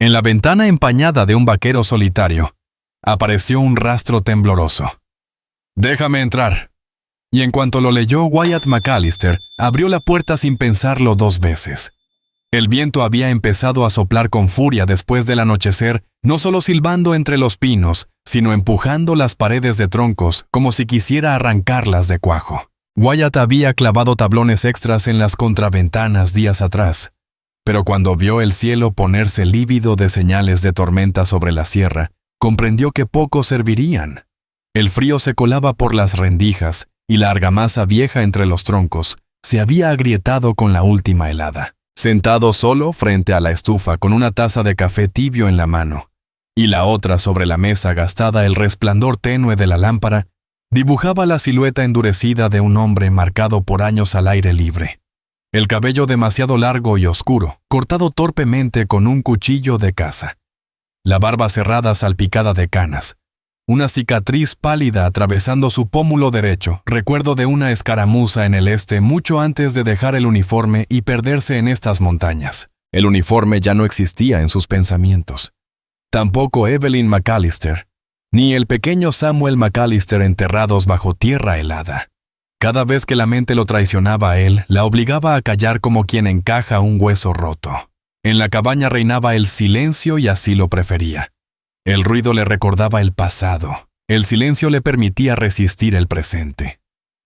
En la ventana empañada de un vaquero solitario, apareció un rastro tembloroso. «Déjame entrar». Y en cuanto lo leyó, Wyatt McAllister abrió la puerta sin pensarlo 2 veces. El viento había empezado a soplar con furia después del anochecer, no solo silbando entre los pinos, sino empujando las paredes de troncos como si quisiera arrancarlas de cuajo. Wyatt había clavado tablones extras en las contraventanas días atrás, pero cuando vio el cielo ponerse lívido de señales de tormenta sobre la sierra, comprendió que poco servirían. El frío se colaba por las rendijas y la argamasa vieja entre los troncos se había agrietado con la última helada. Sentado solo frente a la estufa con una taza de café tibio en la mano y la otra sobre la mesa gastada el resplandor tenue de la lámpara, dibujaba la silueta endurecida de un hombre marcado por años al aire libre. El cabello demasiado largo y oscuro, cortado torpemente con un cuchillo de caza. La barba cerrada salpicada de canas. Una cicatriz pálida atravesando su pómulo derecho, recuerdo de una escaramuza en el este mucho antes de dejar el uniforme y perderse en estas montañas. El uniforme ya no existía en sus pensamientos. Tampoco Evelyn McAllister, ni el pequeño Samuel McAllister enterrados bajo tierra helada. Cada vez que la mente lo traicionaba a él, la obligaba a callar como quien encaja un hueso roto. En la cabaña reinaba el silencio y así lo prefería. El ruido le recordaba el pasado. El silencio le permitía resistir el presente.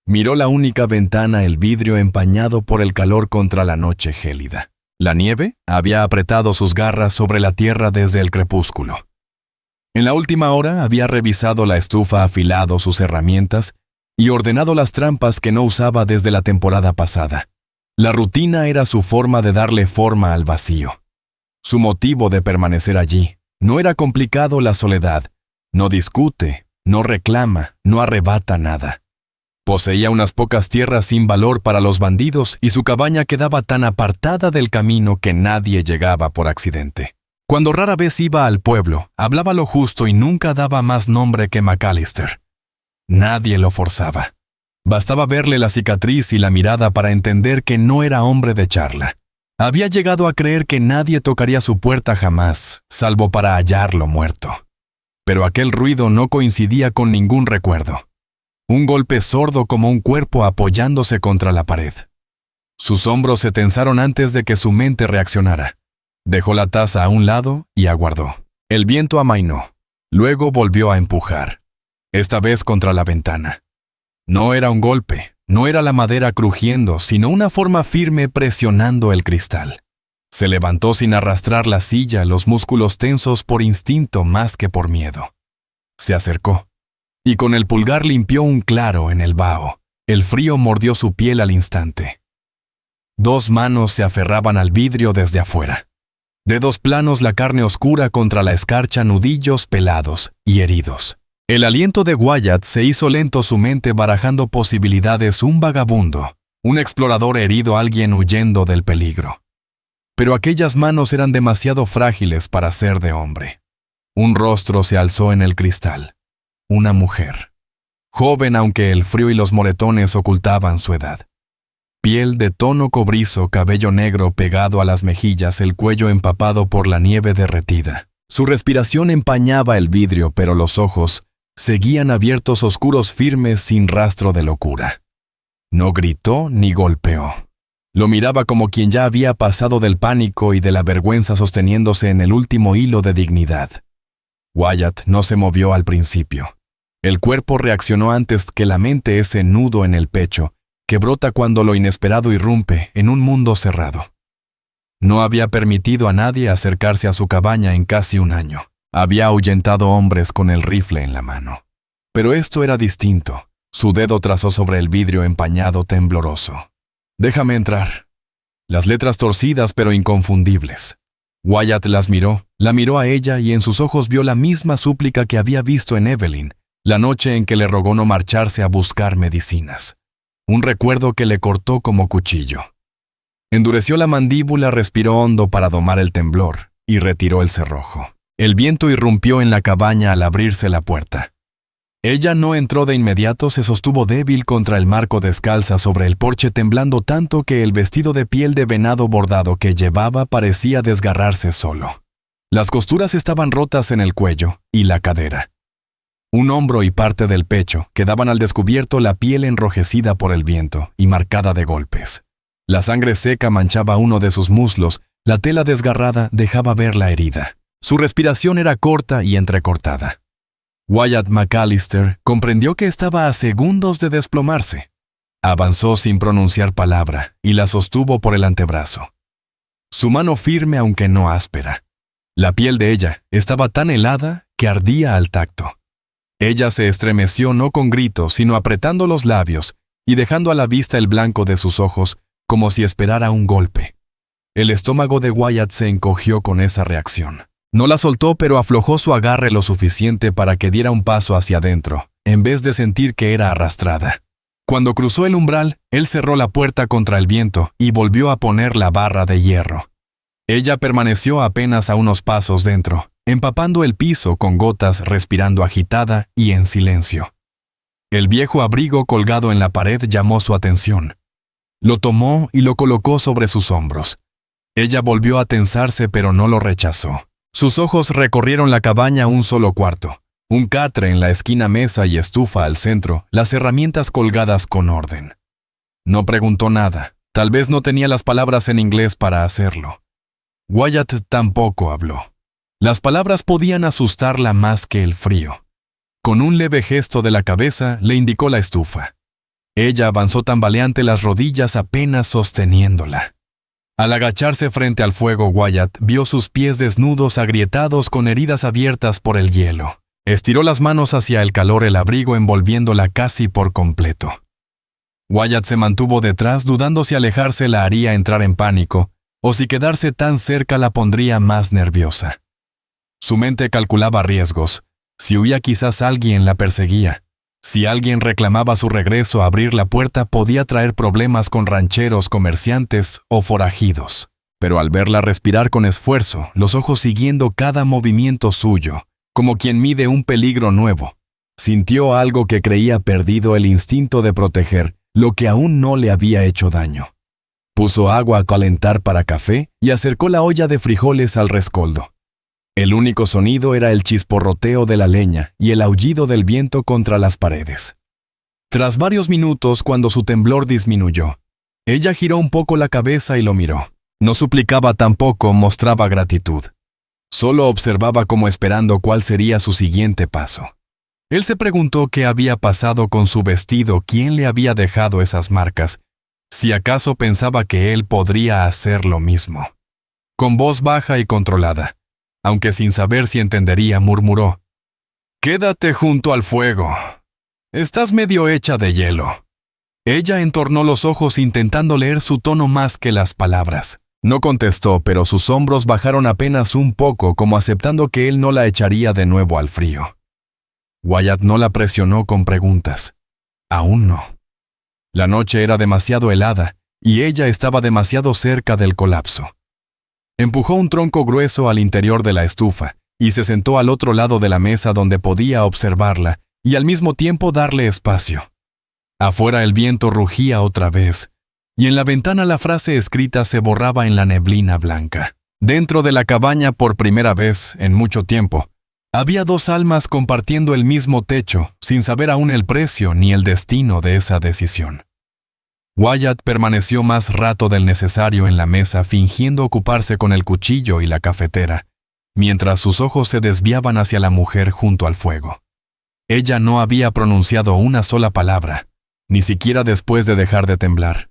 Miró la única ventana, el vidrio empañado por el calor contra la noche gélida. La nieve había apretado sus garras sobre la tierra desde el crepúsculo. En la última hora había revisado la estufa, afilado sus herramientas y ordenado las trampas que no usaba desde la temporada pasada. La rutina era su forma de darle forma al vacío. Su motivo de permanecer allí. No era complicado la soledad. No discute, no reclama, no arrebata nada. Poseía unas pocas tierras sin valor para los bandidos y su cabaña quedaba tan apartada del camino que nadie llegaba por accidente. Cuando rara vez iba al pueblo, hablaba lo justo y nunca daba más nombre que McAllister. Nadie lo forzaba. Bastaba verle la cicatriz y la mirada para entender que no era hombre de charla. Había llegado a creer que nadie tocaría su puerta jamás, salvo para hallarlo muerto. Pero aquel ruido no coincidía con ningún recuerdo. Un golpe sordo como un cuerpo apoyándose contra la pared. Sus hombros se tensaron antes de que su mente reaccionara. Dejó la taza a un lado y aguardó. El viento amainó. Luego volvió a empujar. Esta vez contra la ventana. No era un golpe. No era la madera crujiendo, sino una forma firme presionando el cristal. Se levantó sin arrastrar la silla, los músculos tensos por instinto más que por miedo. Se acercó, y con el pulgar limpió un claro en el vaho. El frío mordió su piel al instante. 2 manos se aferraban al vidrio desde afuera. Dedos planos, la carne oscura contra la escarcha, nudillos pelados y heridos. El aliento de Wyatt se hizo lento, su mente barajando posibilidades, un vagabundo, un explorador herido, alguien huyendo del peligro. Pero aquellas manos eran demasiado frágiles para ser de hombre. Un rostro se alzó en el cristal. Una mujer. Joven aunque el frío y los moretones ocultaban su edad. Piel de tono cobrizo, cabello negro pegado a las mejillas, el cuello empapado por la nieve derretida. Su respiración empañaba el vidrio, pero los ojos seguían abiertos, oscuros, firmes, sin rastro de locura. No gritó ni golpeó. Lo miraba como quien ya había pasado del pánico y de la vergüenza, sosteniéndose en el último hilo de dignidad. Wyatt no se movió al principio. El cuerpo reaccionó antes que la mente, ese nudo en el pecho, que brota cuando lo inesperado irrumpe en un mundo cerrado. No había permitido a nadie acercarse a su cabaña en casi un año. Había ahuyentado hombres con el rifle en la mano. Pero esto era distinto. Su dedo trazó sobre el vidrio empañado, tembloroso. «Déjame entrar». Las letras torcidas pero inconfundibles. Wyatt las miró, la miró a ella y en sus ojos vio la misma súplica que había visto en Evelyn, la noche en que le rogó no marcharse a buscar medicinas. Un recuerdo que le cortó como cuchillo. Endureció la mandíbula, respiró hondo para domar el temblor y retiró el cerrojo. El viento irrumpió en la cabaña al abrirse la puerta. Ella no entró de inmediato, se sostuvo débil contra el marco descalza sobre el porche, temblando tanto que el vestido de piel de venado bordado que llevaba parecía desgarrarse solo. Las costuras estaban rotas en el cuello y la cadera. Un hombro y parte del pecho quedaban al descubierto, la piel enrojecida por el viento y marcada de golpes. La sangre seca manchaba uno de sus muslos, la tela desgarrada dejaba ver la herida. Su respiración era corta y entrecortada. Wyatt McAllister comprendió que estaba a segundos de desplomarse. Avanzó sin pronunciar palabra y la sostuvo por el antebrazo. Su mano firme aunque no áspera. La piel de ella estaba tan helada que ardía al tacto. Ella se estremeció no con gritos, sino apretando los labios y dejando a la vista el blanco de sus ojos como si esperara un golpe. El estómago de Wyatt se encogió con esa reacción. No la soltó, pero aflojó su agarre lo suficiente para que diera un paso hacia adentro, en vez de sentir que era arrastrada. Cuando cruzó el umbral, él cerró la puerta contra el viento y volvió a poner la barra de hierro. Ella permaneció apenas a unos pasos dentro, empapando el piso con gotas, respirando agitada y en silencio. El viejo abrigo colgado en la pared llamó su atención. Lo tomó y lo colocó sobre sus hombros. Ella volvió a tensarse, pero no lo rechazó. Sus ojos recorrieron la cabaña, un solo cuarto, un catre en la esquina, mesa y estufa al centro, las herramientas colgadas con orden. No preguntó nada, tal vez no tenía las palabras en inglés para hacerlo. Wyatt tampoco habló. Las palabras podían asustarla más que el frío. Con un leve gesto de la cabeza le indicó la estufa. Ella avanzó tambaleante, las rodillas apenas sosteniéndola. Al agacharse frente al fuego, Wyatt vio sus pies desnudos, agrietados con heridas abiertas por el hielo. Estiró las manos hacia el calor, el abrigo envolviéndola casi por completo. Wyatt se mantuvo detrás, dudando si alejarse la haría entrar en pánico, o si quedarse tan cerca la pondría más nerviosa. Su mente calculaba riesgos. Si huía, quizás alguien la perseguía. Si alguien reclamaba su regreso, abrir la puerta podía traer problemas con rancheros, comerciantes o forajidos. Pero al verla respirar con esfuerzo, los ojos siguiendo cada movimiento suyo, como quien mide un peligro nuevo, sintió algo que creía perdido, el instinto de proteger lo que aún no le había hecho daño. Puso agua a calentar para café y acercó la olla de frijoles al rescoldo. El único sonido era el chisporroteo de la leña y el aullido del viento contra las paredes. Tras varios minutos, cuando su temblor disminuyó, ella giró un poco la cabeza y lo miró. No suplicaba tampoco, mostraba gratitud. Solo observaba como esperando cuál sería su siguiente paso. Él se preguntó qué había pasado con su vestido, quién le había dejado esas marcas, si acaso pensaba que él podría hacer lo mismo. Con voz baja y controlada, aunque sin saber si entendería, murmuró: «Quédate junto al fuego. Estás medio hecha de hielo». Ella entornó los ojos intentando leer su tono más que las palabras. No contestó, pero sus hombros bajaron apenas un poco, como aceptando que él no la echaría de nuevo al frío. Wyatt no la presionó con preguntas. Aún no. La noche era demasiado helada y ella estaba demasiado cerca del colapso. Empujó un tronco grueso al interior de la estufa y se sentó al otro lado de la mesa donde podía observarla y al mismo tiempo darle espacio. Afuera el viento rugía otra vez, y en la ventana la frase escrita se borraba en la neblina blanca. Dentro de la cabaña, por primera vez en mucho tiempo, había dos almas compartiendo el mismo techo, sin saber aún el precio ni el destino de esa decisión. Wyatt permaneció más rato del necesario en la mesa, fingiendo ocuparse con el cuchillo y la cafetera, mientras sus ojos se desviaban hacia la mujer junto al fuego. Ella no había pronunciado una sola palabra, ni siquiera después de dejar de temblar,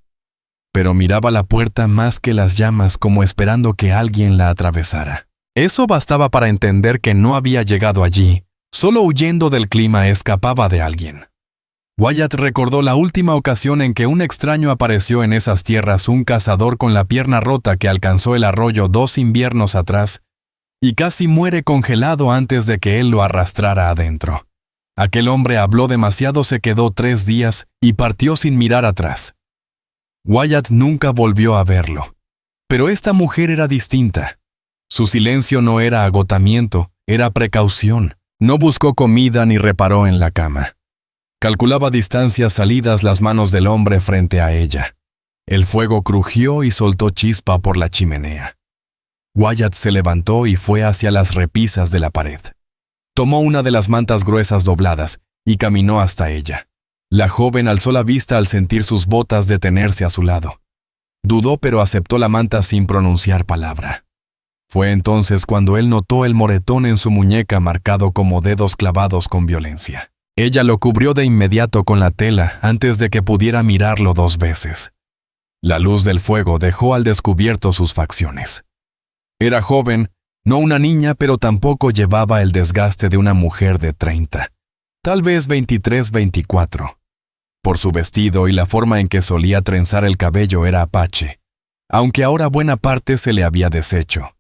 pero miraba la puerta más que las llamas, como esperando que alguien la atravesara. Eso bastaba para entender que no había llegado allí, solo huyendo del clima escapaba de alguien. Wyatt recordó la última ocasión en que un extraño apareció en esas tierras, un cazador con la pierna rota que alcanzó el arroyo 2 inviernos atrás y casi muere congelado antes de que él lo arrastrara adentro. Aquel hombre habló demasiado, se quedó 3 días y partió sin mirar atrás. Wyatt nunca volvió a verlo. Pero esta mujer era distinta. Su silencio no era agotamiento, era precaución. No buscó comida ni reparó en la cama. Calculaba distancias salidas las manos del hombre frente a ella. El fuego crujió y soltó chispa por la chimenea. Wyatt se levantó y fue hacia las repisas de la pared. Tomó una de las mantas gruesas dobladas y caminó hasta ella. La joven alzó la vista al sentir sus botas detenerse a su lado. Dudó, pero aceptó la manta sin pronunciar palabra. Fue entonces cuando él notó el moretón en su muñeca marcado como dedos clavados con violencia. Ella lo cubrió de inmediato con la tela antes de que pudiera mirarlo 2 veces. La luz del fuego dejó al descubierto sus facciones. Era joven, no una niña, pero tampoco llevaba el desgaste de una mujer de 30, tal vez 23, 24. Por su vestido y la forma en que solía trenzar el cabello era apache, aunque ahora buena parte se le había deshecho,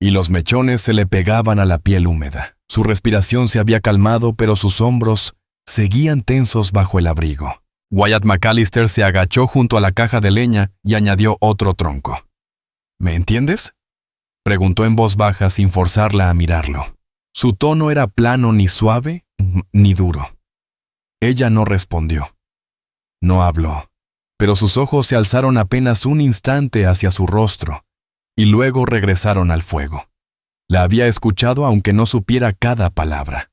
y los mechones se le pegaban a la piel húmeda. Su respiración se había calmado, pero sus hombros seguían tensos bajo el abrigo. Wyatt McAllister se agachó junto a la caja de leña y añadió otro tronco. ¿Me entiendes?, preguntó en voz baja sin forzarla a mirarlo. Su tono era plano, ni suave ni duro. Ella no respondió. No habló, pero sus ojos se alzaron apenas un instante hacia su rostro y luego regresaron al fuego. La había escuchado aunque no supiera cada palabra.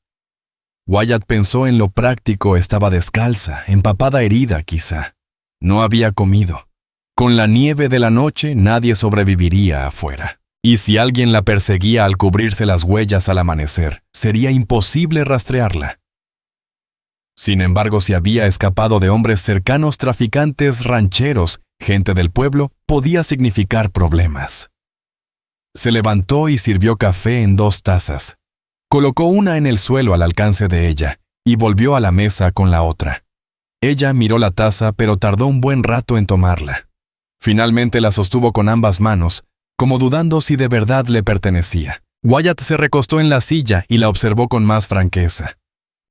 Wyatt pensó en lo práctico. Estaba descalza, empapada, herida quizá. No había comido. Con la nieve de la noche nadie sobreviviría afuera. Y si alguien la perseguía al cubrirse las huellas al amanecer, sería imposible rastrearla. Sin embargo, si había escapado de hombres cercanos, traficantes, rancheros, gente del pueblo, podía significar problemas. Se levantó y sirvió café en 2 tazas. Colocó una en el suelo al alcance de ella y volvió a la mesa con la otra. Ella miró la taza, pero tardó un buen rato en tomarla. Finalmente la sostuvo con ambas manos, como dudando si de verdad le pertenecía. Wyatt se recostó en la silla y la observó con más franqueza.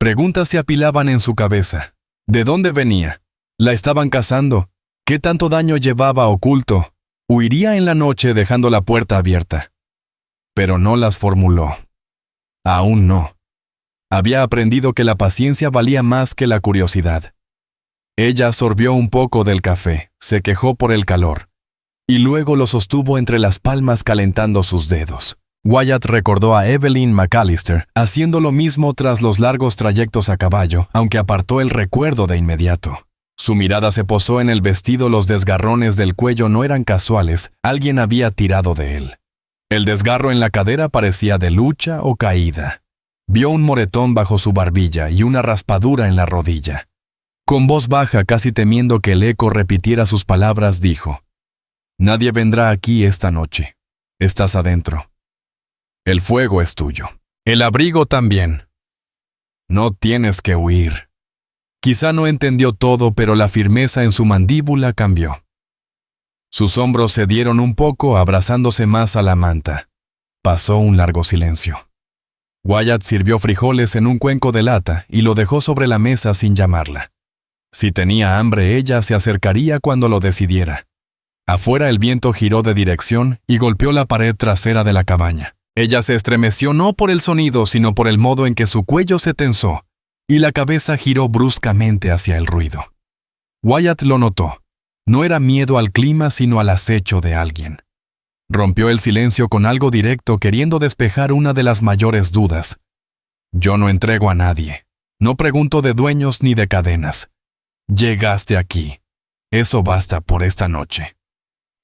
Preguntas se apilaban en su cabeza. ¿De dónde venía? ¿La estaban cazando? ¿Qué tanto daño llevaba oculto? ¿Huiría en la noche dejando la puerta abierta? Pero no las formuló. Aún no. Había aprendido que la paciencia valía más que la curiosidad. Ella sorbió un poco del café, se quejó por el calor, y luego lo sostuvo entre las palmas calentando sus dedos. Wyatt recordó a Evelyn McAllister haciendo lo mismo tras los largos trayectos a caballo, aunque apartó el recuerdo de inmediato. Su mirada se posó en el vestido. Los desgarrones del cuello no eran casuales, alguien había tirado de él. El desgarro en la cadera parecía de lucha o caída. Vio un moretón bajo su barbilla y una raspadura en la rodilla. Con voz baja, casi temiendo que el eco repitiera sus palabras, dijo: «Nadie vendrá aquí esta noche. Estás adentro. El fuego es tuyo. El abrigo también. No tienes que huir». Quizá no entendió todo, pero la firmeza en su mandíbula cambió. Sus hombros cedieron un poco, abrazándose más a la manta. Pasó un largo silencio. Wyatt sirvió frijoles en un cuenco de lata y lo dejó sobre la mesa sin llamarla. Si tenía hambre, ella se acercaría cuando lo decidiera. Afuera el viento giró de dirección y golpeó la pared trasera de la cabaña. Ella se estremeció no por el sonido, sino por el modo en que su cuello se tensó, y la cabeza giró bruscamente hacia el ruido. Wyatt lo notó. No era miedo al clima, sino al acecho de alguien. Rompió el silencio con algo directo, queriendo despejar una de las mayores dudas. «Yo no entrego a nadie. No pregunto de dueños ni de cadenas. Llegaste aquí. Eso basta por esta noche».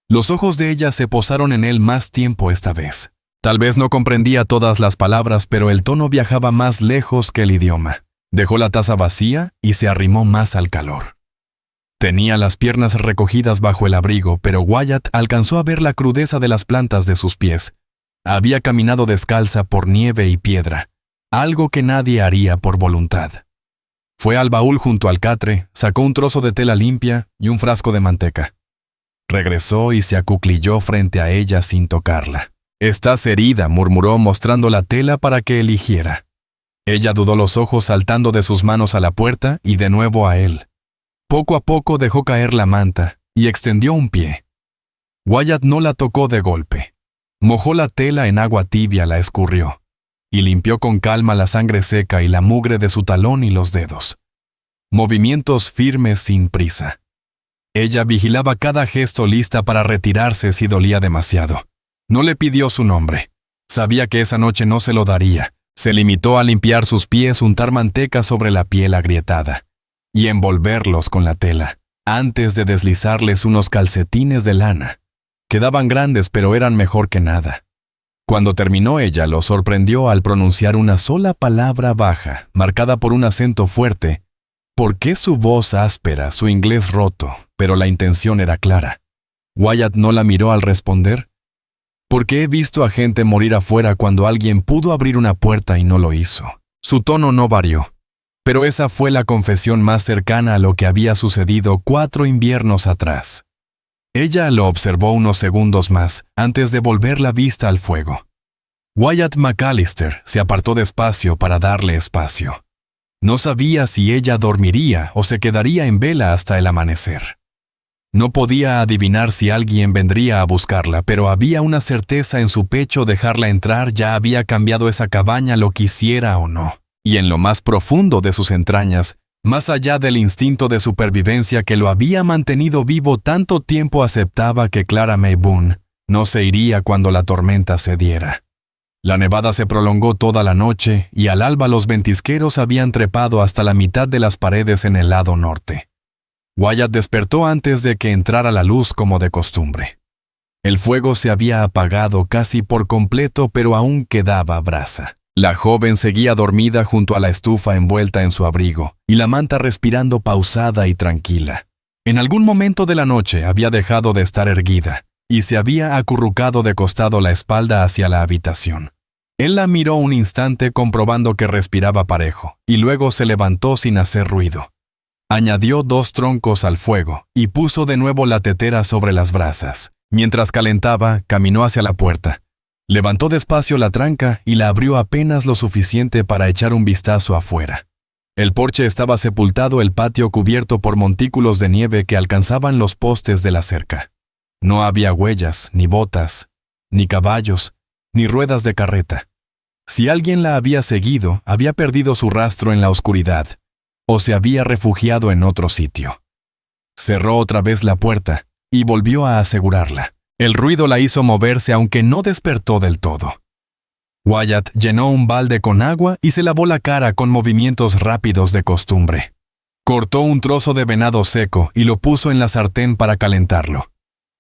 Los ojos de ella se posaron en él más tiempo esta vez. Tal vez no comprendía todas las palabras, pero el tono viajaba más lejos que el idioma. Dejó la taza vacía y se arrimó más al calor. Tenía las piernas recogidas bajo el abrigo, pero Wyatt alcanzó a ver la crudeza de las plantas de sus pies. Había caminado descalza por nieve y piedra, algo que nadie haría por voluntad. Fue al baúl junto al catre, sacó un trozo de tela limpia y un frasco de manteca. Regresó y se acuclilló frente a ella sin tocarla. «Estás herida», murmuró, mostrando la tela para que eligiera. Ella dudó, los ojos saltando de sus manos a la puerta y de nuevo a él. Poco a poco dejó caer la manta y extendió un pie. Wyatt no la tocó de golpe. Mojó la tela en agua tibia, la escurrió, y limpió con calma la sangre seca y la mugre de su talón y los dedos. Movimientos firmes sin prisa. Ella vigilaba cada gesto, lista para retirarse si dolía demasiado. No le pidió su nombre. Sabía que esa noche no se lo daría. Se limitó a limpiar sus pies, untar manteca sobre la piel agrietada y envolverlos con la tela, antes de deslizarles unos calcetines de lana. Quedaban grandes, pero eran mejor que nada. Cuando terminó, ella lo sorprendió al pronunciar una sola palabra baja, marcada por un acento fuerte. ¿Por qué su voz áspera, su inglés roto? Pero la intención era clara. Wyatt no la miró al responder. Porque he visto a gente morir afuera cuando alguien pudo abrir una puerta y no lo hizo. Su tono no varió. Pero esa fue la confesión más cercana a lo que había sucedido 4 inviernos atrás. Ella lo observó unos segundos más, antes de volver la vista al fuego. Wyatt McAllister se apartó despacio para darle espacio. No sabía si ella dormiría o se quedaría en vela hasta el amanecer. No podía adivinar si alguien vendría a buscarla, pero había una certeza en su pecho: dejarla entrar ya había cambiado esa cabaña, lo quisiera o no. Y en lo más profundo de sus entrañas, más allá del instinto de supervivencia que lo había mantenido vivo tanto tiempo, aceptaba que Clara May Boone no se iría cuando la tormenta cediera. La nevada se prolongó toda la noche y al alba los ventisqueros habían trepado hasta la mitad de las paredes en el lado norte. Wyatt despertó antes de que entrara la luz como de costumbre. El fuego se había apagado casi por completo, pero aún quedaba brasa. La joven seguía dormida junto a la estufa envuelta en su abrigo, y la manta respirando pausada y tranquila. En algún momento de la noche había dejado de estar erguida, y se había acurrucado de costado, la espalda hacia la habitación. Él la miró un instante comprobando que respiraba parejo, y luego se levantó sin hacer ruido. Añadió 2 troncos al fuego, y puso de nuevo la tetera sobre las brasas. Mientras calentaba, caminó hacia la puerta. Levantó despacio la tranca y la abrió apenas lo suficiente para echar un vistazo afuera. El porche estaba sepultado, el patio cubierto por montículos de nieve que alcanzaban los postes de la cerca. No había huellas, ni botas, ni caballos, ni ruedas de carreta. Si alguien la había seguido, había perdido su rastro en la oscuridad, o se había refugiado en otro sitio. Cerró otra vez la puerta y volvió a asegurarla. El ruido la hizo moverse, aunque no despertó del todo. Wyatt llenó un balde con agua y se lavó la cara con movimientos rápidos de costumbre. Cortó un trozo de venado seco y lo puso en la sartén para calentarlo.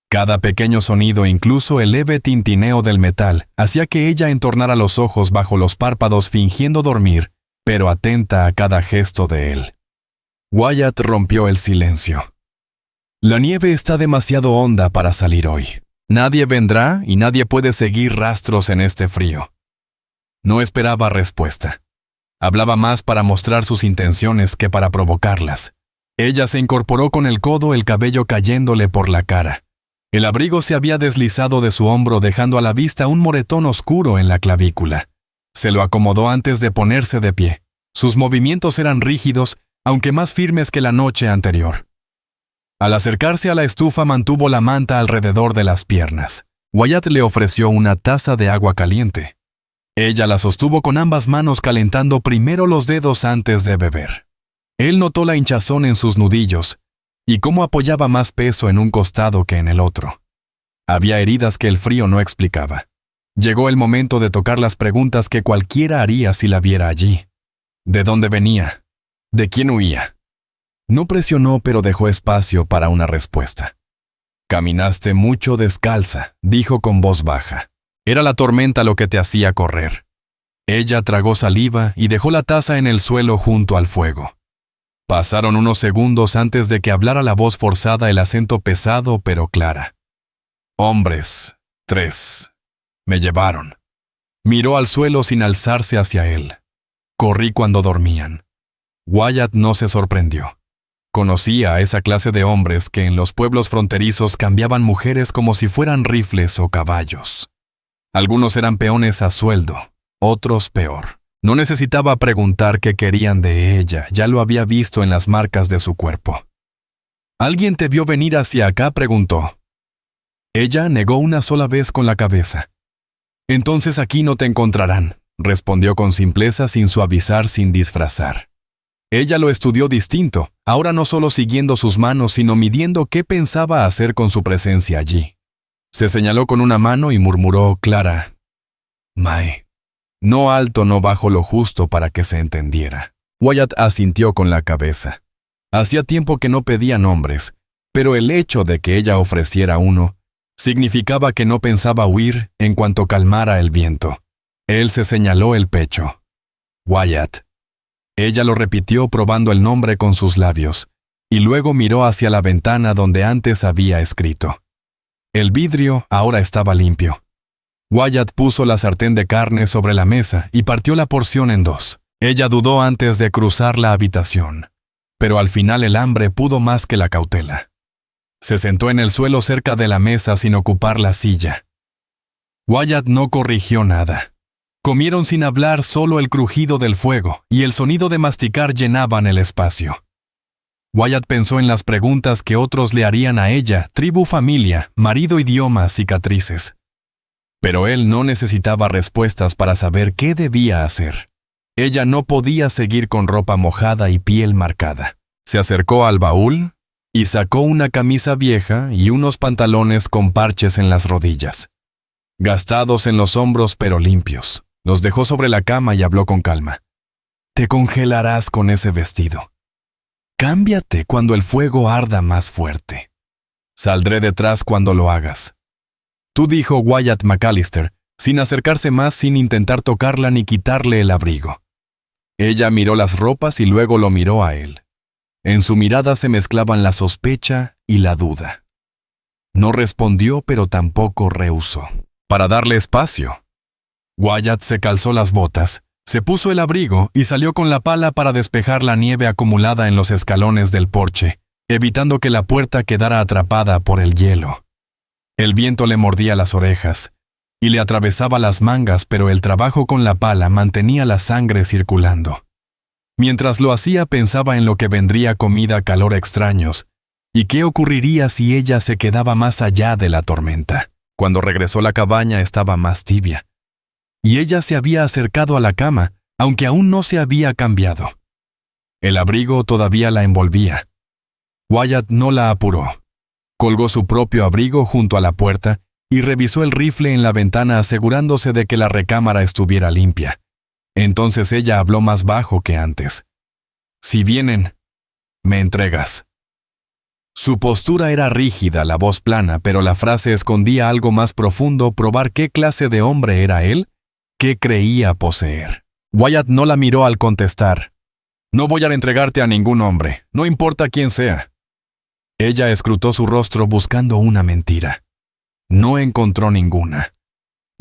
Cada pequeño sonido, incluso el leve tintineo del metal, hacía que ella entornara los ojos bajo los párpados fingiendo dormir, pero atenta a cada gesto de él. Wyatt rompió el silencio. La nieve está demasiado honda para salir hoy. Nadie vendrá y nadie puede seguir rastros en este frío. No esperaba respuesta. Hablaba más para mostrar sus intenciones que para provocarlas. Ella se incorporó con el codo, el cabello cayéndole por la cara. El abrigo se había deslizado de su hombro, dejando a la vista un moretón oscuro en la clavícula. Se lo acomodó antes de ponerse de pie. Sus movimientos eran rígidos, aunque más firmes que la noche anterior. Al acercarse a la estufa, mantuvo la manta alrededor de las piernas. Wyatt le ofreció una taza de agua caliente. Ella la sostuvo con ambas manos, calentando primero los dedos antes de beber. Él notó la hinchazón en sus nudillos y cómo apoyaba más peso en un costado que en el otro. Había heridas que el frío no explicaba. Llegó el momento de tocar las preguntas que cualquiera haría si la viera allí. ¿De dónde venía? ¿De quién huía? No presionó, pero dejó espacio para una respuesta. «Caminaste mucho descalza», dijo con voz baja. Era la tormenta lo que te hacía correr. Ella tragó saliva y dejó la taza en el suelo junto al fuego. Pasaron unos segundos antes de que hablara la voz forzada, el acento pesado pero clara. «Hombres, 3. Me llevaron». Miró al suelo sin alzarse hacia él. «Corrí cuando dormían». Wyatt no se sorprendió. Conocía a esa clase de hombres que en los pueblos fronterizos cambiaban mujeres como si fueran rifles o caballos. Algunos eran peones a sueldo, otros peor. No necesitaba preguntar qué querían de ella, ya lo había visto en las marcas de su cuerpo. «¿Alguien te vio venir hacia acá?», preguntó. Ella negó una sola vez con la cabeza. «Entonces aquí no te encontrarán», respondió con simpleza, sin suavizar, sin disfrazar. Ella lo estudió distinto, ahora no solo siguiendo sus manos, sino midiendo qué pensaba hacer con su presencia allí. Se señaló con una mano y murmuró clara: «May». No alto, no bajo, lo justo para que se entendiera. Wyatt asintió con la cabeza. Hacía tiempo que no pedía nombres, pero el hecho de que ella ofreciera uno significaba que no pensaba huir en cuanto calmara el viento. Él se señaló el pecho. «Wyatt». Ella lo repitió probando el nombre con sus labios, y luego miró hacia la ventana donde antes había escrito. El vidrio ahora estaba limpio. Wyatt puso la sartén de carne sobre la mesa y partió la porción en dos. Ella dudó antes de cruzar la habitación, pero al final el hambre pudo más que la cautela. Se sentó en el suelo cerca de la mesa sin ocupar la silla. Wyatt no corrigió nada. Comieron sin hablar, solo el crujido del fuego y el sonido de masticar llenaban el espacio. Wyatt pensó en las preguntas que otros le harían a ella: tribu, familia, marido, idioma, cicatrices. Pero él no necesitaba respuestas para saber qué debía hacer. Ella no podía seguir con ropa mojada y piel marcada. Se acercó al baúl y sacó una camisa vieja y unos pantalones con parches en las rodillas. Gastados en los hombros pero limpios. Los dejó sobre la cama y habló con calma. «Te congelarás con ese vestido. Cámbiate cuando el fuego arda más fuerte. Saldré detrás cuando lo hagas». Tú, dijo Wyatt McAllister, sin acercarse más, sin intentar tocarla ni quitarle el abrigo. Ella miró las ropas y luego lo miró a él. En su mirada se mezclaban la sospecha y la duda. No respondió, pero tampoco rehusó. Para darle espacio, Wyatt se calzó las botas, se puso el abrigo y salió con la pala para despejar la nieve acumulada en los escalones del porche, evitando que la puerta quedara atrapada por el hielo. El viento le mordía las orejas y le atravesaba las mangas, pero el trabajo con la pala mantenía la sangre circulando. Mientras lo hacía, pensaba en lo que vendría: comida, calor, extraños, y qué ocurriría si ella se quedaba más allá de la tormenta. Cuando regresó, la cabaña estaba más tibia, y ella se había acercado a la cama, aunque aún no se había cambiado. El abrigo todavía la envolvía. Wyatt no la apuró. Colgó su propio abrigo junto a la puerta y revisó el rifle en la ventana, asegurándose de que la recámara estuviera limpia. Entonces ella habló más bajo que antes. «Si vienen, me entregas». Su postura era rígida, la voz plana, pero la frase escondía algo más profundo: probar qué clase de hombre era él, qué creía poseer. Wyatt no la miró al contestar. «No voy a entregarte a ningún hombre, no importa quién sea». Ella escrutó su rostro buscando una mentira. No encontró ninguna.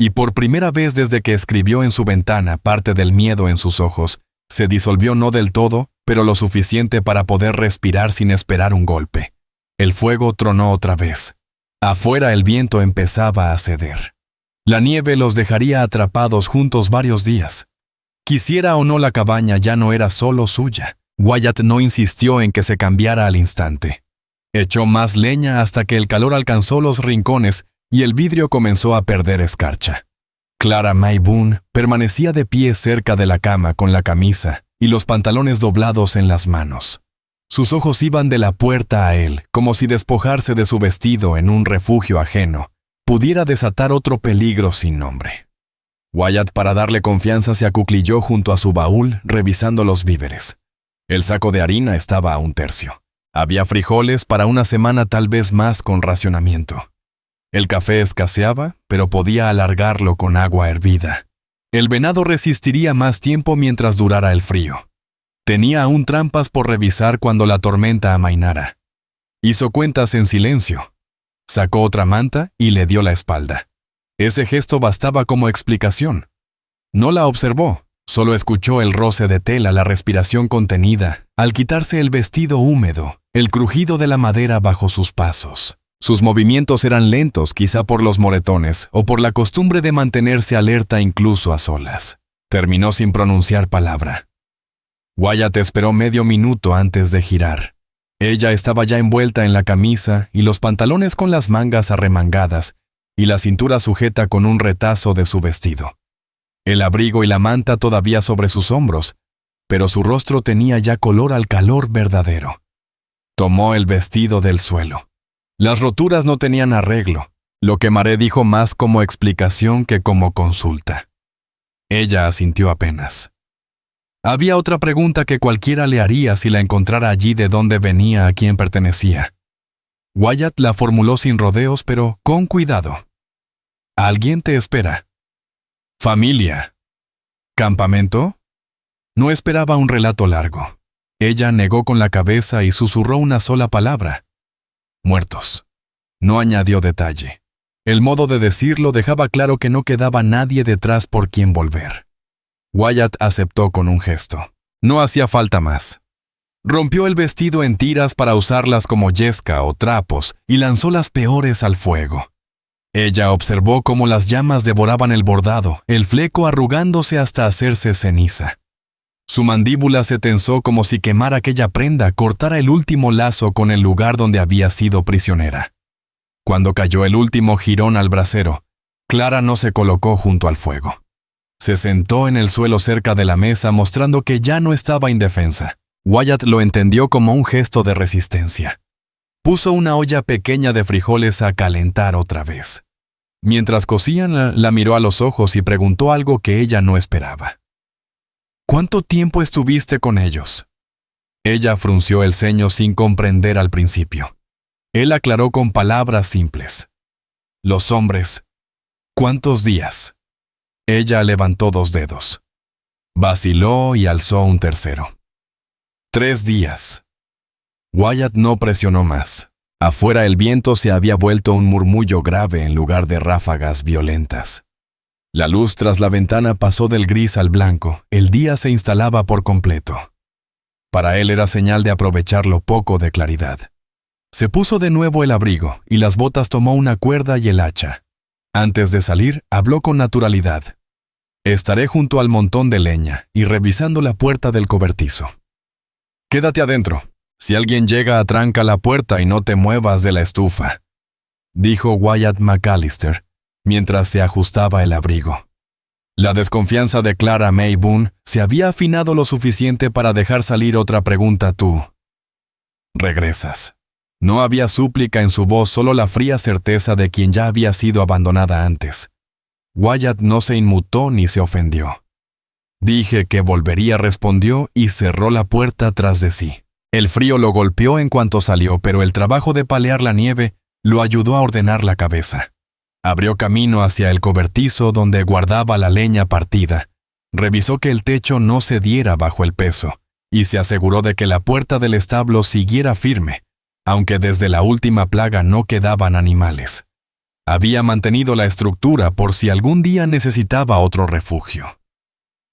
Y por primera vez desde que escribió en su ventana, parte del miedo en sus ojos se disolvió, no del todo, pero lo suficiente para poder respirar sin esperar un golpe. El fuego tronó otra vez. Afuera el viento empezaba a ceder. La nieve los dejaría atrapados juntos varios días. Quisiera o no, la cabaña ya no era solo suya. Wyatt no insistió en que se cambiara al instante. Echó más leña hasta que el calor alcanzó los rincones y el vidrio comenzó a perder escarcha. Clara May Boone permanecía de pie cerca de la cama con la camisa y los pantalones doblados en las manos. Sus ojos iban de la puerta a él, como si despojarse de su vestido en un refugio ajeno pudiera desatar otro peligro sin nombre. Wyatt, para darle confianza, se acuclilló junto a su baúl revisando los víveres. El saco de harina estaba a 1/3. Había frijoles para una semana, tal vez más, con racionamiento. El café escaseaba, pero podía alargarlo con agua hervida. El venado resistiría más tiempo mientras durara el frío. Tenía aún trampas por revisar cuando la tormenta amainara. Hizo cuentas en silencio. Sacó otra manta y le dio la espalda. Ese gesto bastaba como explicación. No la observó, solo escuchó el roce de tela, la respiración contenida, al quitarse el vestido húmedo, el crujido de la madera bajo sus pasos. Sus movimientos eran lentos, quizá por los moretones o por la costumbre de mantenerse alerta incluso a solas. Terminó sin pronunciar palabra. Wyatt esperó medio minuto antes de girar. Ella estaba ya envuelta en la camisa y los pantalones con las mangas arremangadas y la cintura sujeta con un retazo de su vestido. El abrigo y la manta todavía sobre sus hombros, pero su rostro tenía ya color al calor verdadero. Tomó el vestido del suelo. Las roturas no tenían arreglo, Lo quemaré dijo más como explicación que como consulta. Ella asintió apenas. Había otra pregunta que cualquiera le haría si la encontrara allí de donde venía a quien pertenecía. Wyatt la formuló sin rodeos, pero con cuidado. ¿Alguien te espera? ¿Familia? ¿Campamento? No esperaba un relato largo. Ella negó con la cabeza y susurró una sola palabra. Muertos. No añadió detalle. El modo de decirlo dejaba claro que no quedaba nadie detrás por quien volver. Wyatt aceptó con un gesto. No hacía falta más. Rompió el vestido en tiras para usarlas como yesca o trapos y lanzó las peores al fuego. Ella observó cómo las llamas devoraban el bordado, el fleco arrugándose hasta hacerse ceniza. Su mandíbula se tensó como si quemar aquella prenda cortara el último lazo con el lugar donde había sido prisionera. Cuando cayó el último jirón al brasero, Clara no se colocó junto al fuego. Se sentó en el suelo cerca de la mesa mostrando que ya no estaba indefensa. Wyatt lo entendió como un gesto de resistencia. Puso una olla pequeña de frijoles a calentar otra vez. Mientras cocían, la miró a los ojos y preguntó algo que ella no esperaba. ¿Cuánto tiempo estuviste con ellos? Ella frunció el ceño sin comprender al principio. Él aclaró con palabras simples. Los hombres. ¿Cuántos días? Ella levantó 2 dedos. Vaciló y alzó un tercero. 3 días. Wyatt no presionó más. Afuera el viento se había vuelto un murmullo grave en lugar de ráfagas violentas. La luz tras la ventana pasó del gris al blanco. El día se instalaba por completo. Para él era señal de aprovechar lo poco de claridad. Se puso de nuevo el abrigo y las botas tomó una cuerda y el hacha. Antes de salir, habló con naturalidad. Estaré junto al montón de leña y revisando la puerta del cobertizo. Quédate adentro. Si alguien llega, atranca la puerta y no te muevas de la estufa, dijo Wyatt McAllister, mientras se ajustaba el abrigo. La desconfianza de Clara May Boone se había afinado lo suficiente para dejar salir otra pregunta. ¿Tú regresas? No había súplica en su voz, solo la fría certeza de quien ya había sido abandonada antes. Wyatt no se inmutó ni se ofendió. Dije que volvería, respondió y cerró la puerta tras de sí. El frío lo golpeó en cuanto salió, pero el trabajo de palear la nieve lo ayudó a ordenar la cabeza. Abrió camino hacia el cobertizo donde guardaba la leña partida. Revisó que el techo no cediera bajo el peso y se aseguró de que la puerta del establo siguiera firme, aunque desde la última plaga no quedaban animales. Había mantenido la estructura por si algún día necesitaba otro refugio.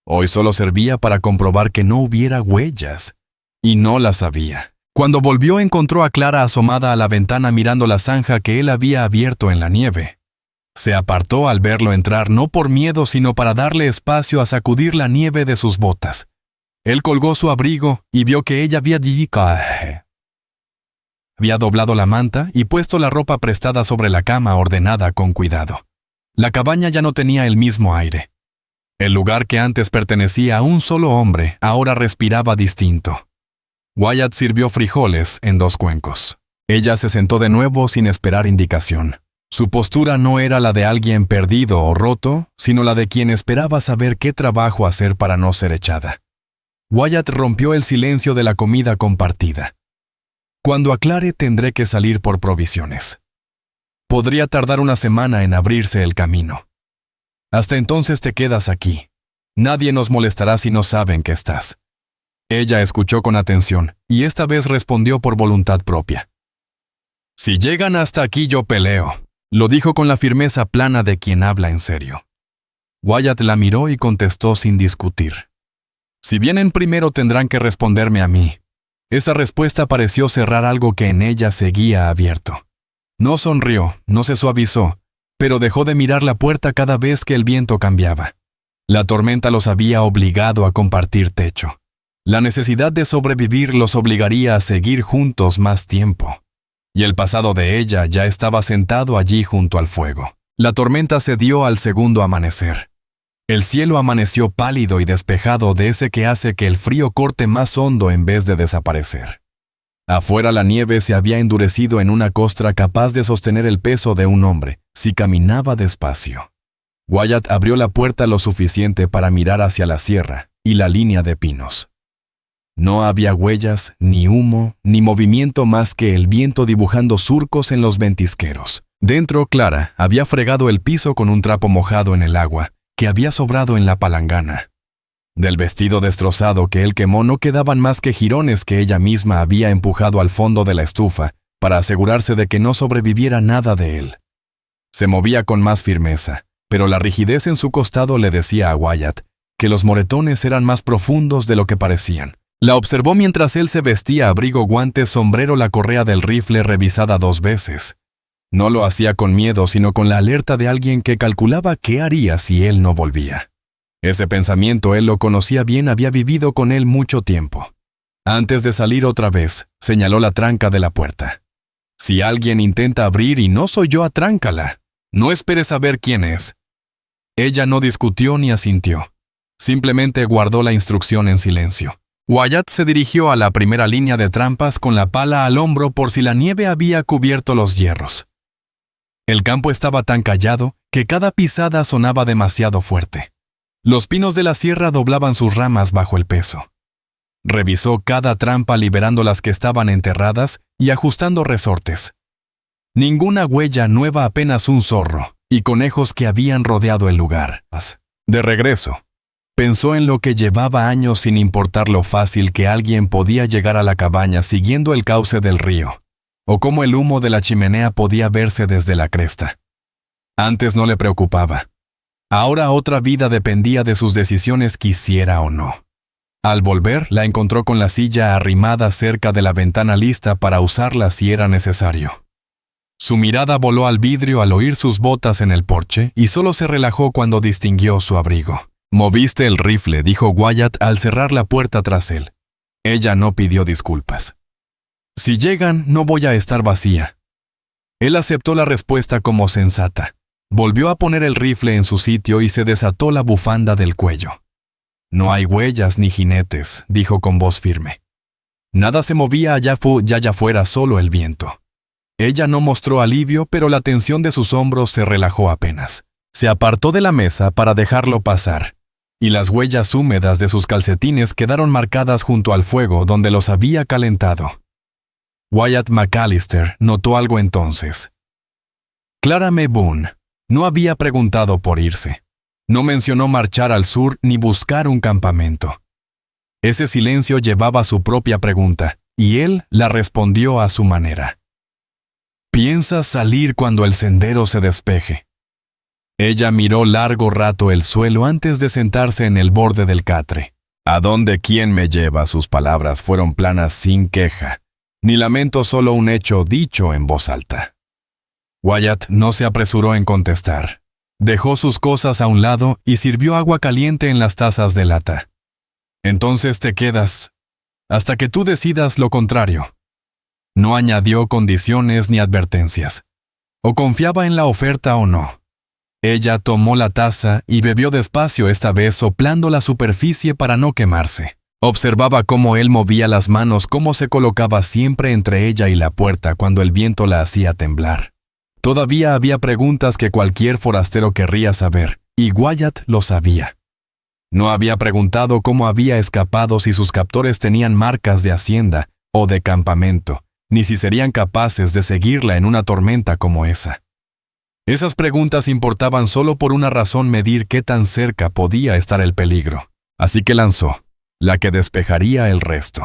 Hoy solo servía para comprobar que no hubiera huellas. Y no las había. Cuando volvió encontró a Clara asomada a la ventana mirando la zanja que él había abierto en la nieve. Se apartó al verlo entrar no por miedo sino para darle espacio a sacudir la nieve de sus botas. Él colgó su abrigo y vio que ella había doblado la manta y puesto la ropa prestada sobre la cama ordenada con cuidado. La cabaña ya no tenía el mismo aire. El lugar que antes pertenecía a un solo hombre ahora respiraba distinto. Wyatt sirvió frijoles en 2 cuencos. Ella se sentó de nuevo sin esperar indicación. Su postura no era la de alguien perdido o roto, sino la de quien esperaba saber qué trabajo hacer para no ser echada. Wyatt rompió el silencio de la comida compartida. Cuando aclare tendré que salir por provisiones. Podría tardar una semana en abrirse el camino. Hasta entonces te quedas aquí. Nadie nos molestará si no saben que estás. Ella escuchó con atención, y esta vez respondió por voluntad propia. Si llegan hasta aquí yo peleo, lo dijo con la firmeza plana de quien habla en serio. Wyatt la miró y contestó sin discutir. Si vienen primero tendrán que responderme a mí. Esa respuesta pareció cerrar algo que en ella seguía abierto. No sonrió, no se suavizó, pero dejó de mirar la puerta cada vez que el viento cambiaba. La tormenta los había obligado a compartir techo. La necesidad de sobrevivir los obligaría a seguir juntos más tiempo. Y el pasado de ella ya estaba sentado allí junto al fuego. La tormenta cedió al segundo amanecer. El cielo amaneció pálido y despejado, de ese que hace que el frío corte más hondo en vez de desaparecer. Afuera la nieve se había endurecido en una costra capaz de sostener el peso de un hombre, si caminaba despacio. Wyatt abrió la puerta lo suficiente para mirar hacia la sierra y la línea de pinos. No había huellas, ni humo, ni movimiento más que el viento dibujando surcos en los ventisqueros. Dentro, Clara había fregado el piso con un trapo mojado en el agua que había sobrado en la palangana. Del vestido destrozado que él quemó no quedaban más que jirones que ella misma había empujado al fondo de la estufa para asegurarse de que no sobreviviera nada de él. Se movía con más firmeza, pero la rigidez en su costado le decía a Wyatt que los moretones eran más profundos de lo que parecían. La observó mientras él se vestía abrigo, guantes, sombrero, la correa del rifle revisada 2 veces. No lo hacía con miedo, sino con la alerta de alguien que calculaba qué haría si él no volvía. Ese pensamiento él lo conocía bien, había vivido con él mucho tiempo. Antes de salir otra vez, señaló la tranca de la puerta. Si alguien intenta abrir y no soy yo, atráncala. No esperes a ver quién es. Ella no discutió ni asintió. Simplemente guardó la instrucción en silencio. Wyatt se dirigió a la primera línea de trampas con la pala al hombro por si la nieve había cubierto los hierros. El campo estaba tan callado que cada pisada sonaba demasiado fuerte. Los pinos de la sierra doblaban sus ramas bajo el peso. Revisó cada trampa liberando las que estaban enterradas y ajustando resortes. Ninguna huella nueva, apenas un zorro y conejos que habían rodeado el lugar. De regreso, pensó en lo que llevaba años sin importar lo fácil que alguien podía llegar a la cabaña siguiendo el cauce del río, o cómo el humo de la chimenea podía verse desde la cresta. Antes no le preocupaba. Ahora otra vida dependía de sus decisiones, quisiera o no. Al volver, la encontró con la silla arrimada cerca de la ventana lista para usarla si era necesario. Su mirada voló al vidrio al oír sus botas en el porche y solo se relajó cuando distinguió su abrigo. «Moviste el rifle», dijo Wyatt al cerrar la puerta tras él. Ella no pidió disculpas. «Si llegan, no voy a estar vacía». Él aceptó la respuesta como sensata. Volvió a poner el rifle en su sitio y se desató la bufanda del cuello. «No hay huellas ni jinetes», dijo con voz firme. Nada se movía allá afuera, solo el viento. Ella no mostró alivio, pero la tensión de sus hombros se relajó apenas. Se apartó de la mesa para dejarlo pasar, y las huellas húmedas de sus calcetines quedaron marcadas junto al fuego donde los había calentado. Wyatt McAllister notó algo entonces. Clara May Boone no había preguntado por irse. No mencionó marchar al sur ni buscar un campamento. Ese silencio llevaba su propia pregunta, y él la respondió a su manera. «¿Piensas salir cuando el sendero se despeje?» Ella miró largo rato el suelo antes de sentarse en el borde del catre. «¿A dónde quién me lleva?» Sus palabras fueron planas, sin queja, ni lamento, solo un hecho dicho en voz alta. Wyatt no se apresuró en contestar. Dejó sus cosas a un lado y sirvió agua caliente en las tazas de lata. «Entonces te quedas hasta que tú decidas lo contrario». No añadió condiciones ni advertencias. O confiaba en la oferta o no. Ella tomó la taza y bebió despacio, esta vez soplando la superficie para no quemarse. Observaba cómo él movía las manos, cómo se colocaba siempre entre ella y la puerta cuando el viento la hacía temblar. Todavía había preguntas que cualquier forastero querría saber, y Wyatt lo sabía. No había preguntado cómo había escapado, si sus captores tenían marcas de hacienda o de campamento, ni si serían capaces de seguirla en una tormenta como esa. Esas preguntas importaban solo por una razón: medir qué tan cerca podía estar el peligro. Así que lanzó la que despejaría el resto.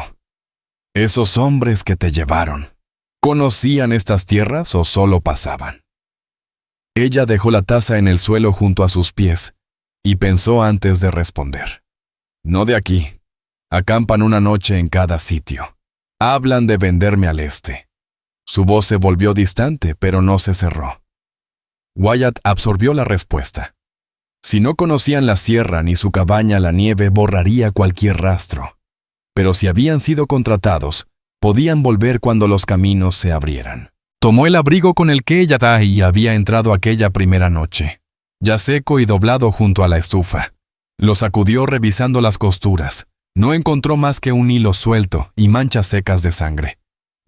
«Esos hombres que te llevaron, ¿conocían estas tierras o solo pasaban?» Ella dejó la taza en el suelo junto a sus pies y pensó antes de responder. «No de aquí. Acampan una noche en cada sitio. Hablan de venderme al este». Su voz se volvió distante, pero no se cerró. Wyatt absorbió la respuesta. Si no conocían la sierra ni su cabaña, la nieve borraría cualquier rastro. Pero si habían sido contratados, podían volver cuando los caminos se abrieran. Tomó el abrigo con el que ella había entrado aquella primera noche, ya seco y doblado junto a la estufa. Lo sacudió revisando las costuras. No encontró más que un hilo suelto y manchas secas de sangre.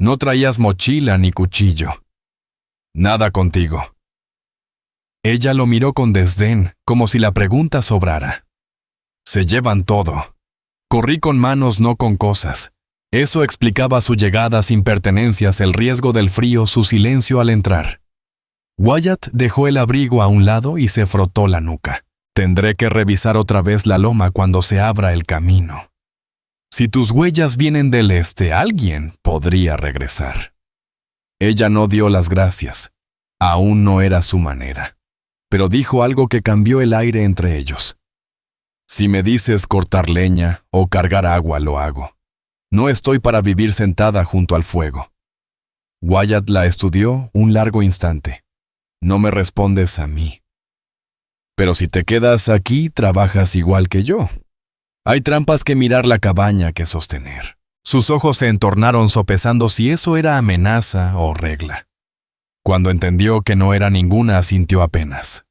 No traías mochila ni cuchillo. Nada contigo. Ella lo miró con desdén, como si la pregunta sobrara. Se llevan todo. Corrí con manos, no con cosas. Eso explicaba su llegada sin pertenencias, el riesgo del frío, su silencio al entrar. Wyatt dejó el abrigo a un lado y se frotó la nuca. Tendré que revisar otra vez la loma cuando se abra el camino. Si tus huellas vienen del este, alguien podría regresar. Ella no dio las gracias. Aún no era su manera. Pero dijo algo que cambió el aire entre ellos. Si me dices cortar leña o cargar agua, lo hago. No estoy para vivir sentada junto al fuego. Wyatt la estudió un largo instante. No me respondes a mí. Pero si te quedas aquí, trabajas igual que yo. Hay trampas que mirar, la cabaña que sostener. Sus ojos se entornaron sopesando si eso era amenaza o regla. Cuando entendió que no era ninguna, asintió apenas.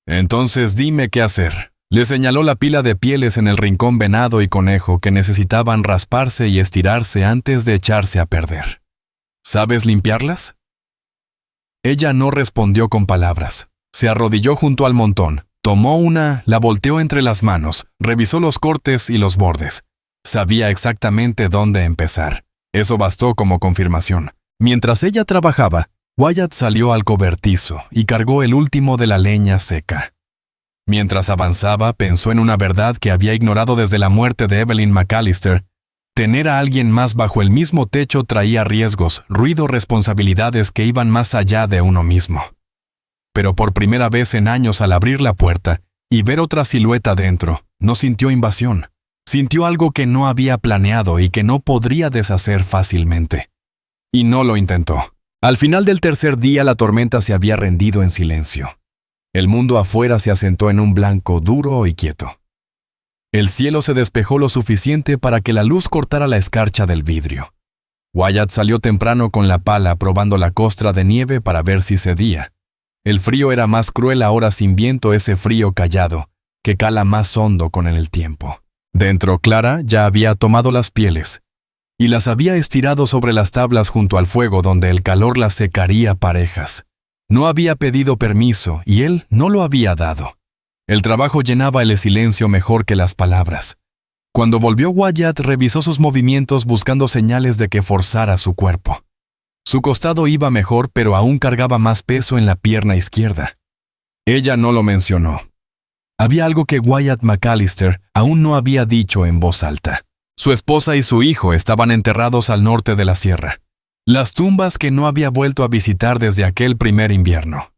Entonces dime qué hacer. Le señaló la pila de pieles en el rincón venado y conejo que necesitaban rasparse y estirarse antes de echarse a perder. ¿Sabes limpiarlas? Ella no respondió con palabras. Se arrodilló junto al montón, tomó una, la volteó entre las manos, revisó los cortes y los bordes. Sabía exactamente dónde empezar. Eso bastó como confirmación. Mientras ella trabajaba, Wyatt salió al cobertizo y cargó el último de la leña seca. Mientras avanzaba, pensó en una verdad que había ignorado desde la muerte de Evelyn McAllister. Tener a alguien más bajo el mismo techo traía riesgos, ruido, responsabilidades que iban más allá de uno mismo. Pero por primera vez en años, al abrir la puerta y ver otra silueta dentro, no sintió invasión. Sintió algo que no había planeado y que no podría deshacer fácilmente. Y no lo intentó. Al final del tercer día, la tormenta se había rendido en silencio. El mundo afuera se asentó en un blanco duro y quieto. El cielo se despejó lo suficiente para que la luz cortara la escarcha del vidrio. Wyatt salió temprano con la pala probando la costra de nieve para ver si cedía. El frío era más cruel ahora sin viento, ese frío callado, que cala más hondo con el tiempo. Dentro, Clara ya había tomado las pieles y las había estirado sobre las tablas junto al fuego donde el calor las secaría parejas. No había pedido permiso y él no lo había dado. El trabajo llenaba el silencio mejor que las palabras. Cuando volvió, Wyatt revisó sus movimientos buscando señales de que forzara su cuerpo. Su costado iba mejor, pero aún cargaba más peso en la pierna izquierda. Ella no lo mencionó. Había algo que Wyatt McAllister aún no había dicho en voz alta. Su esposa y su hijo estaban enterrados al norte de la sierra. Las tumbas que no había vuelto a visitar desde aquel primer invierno.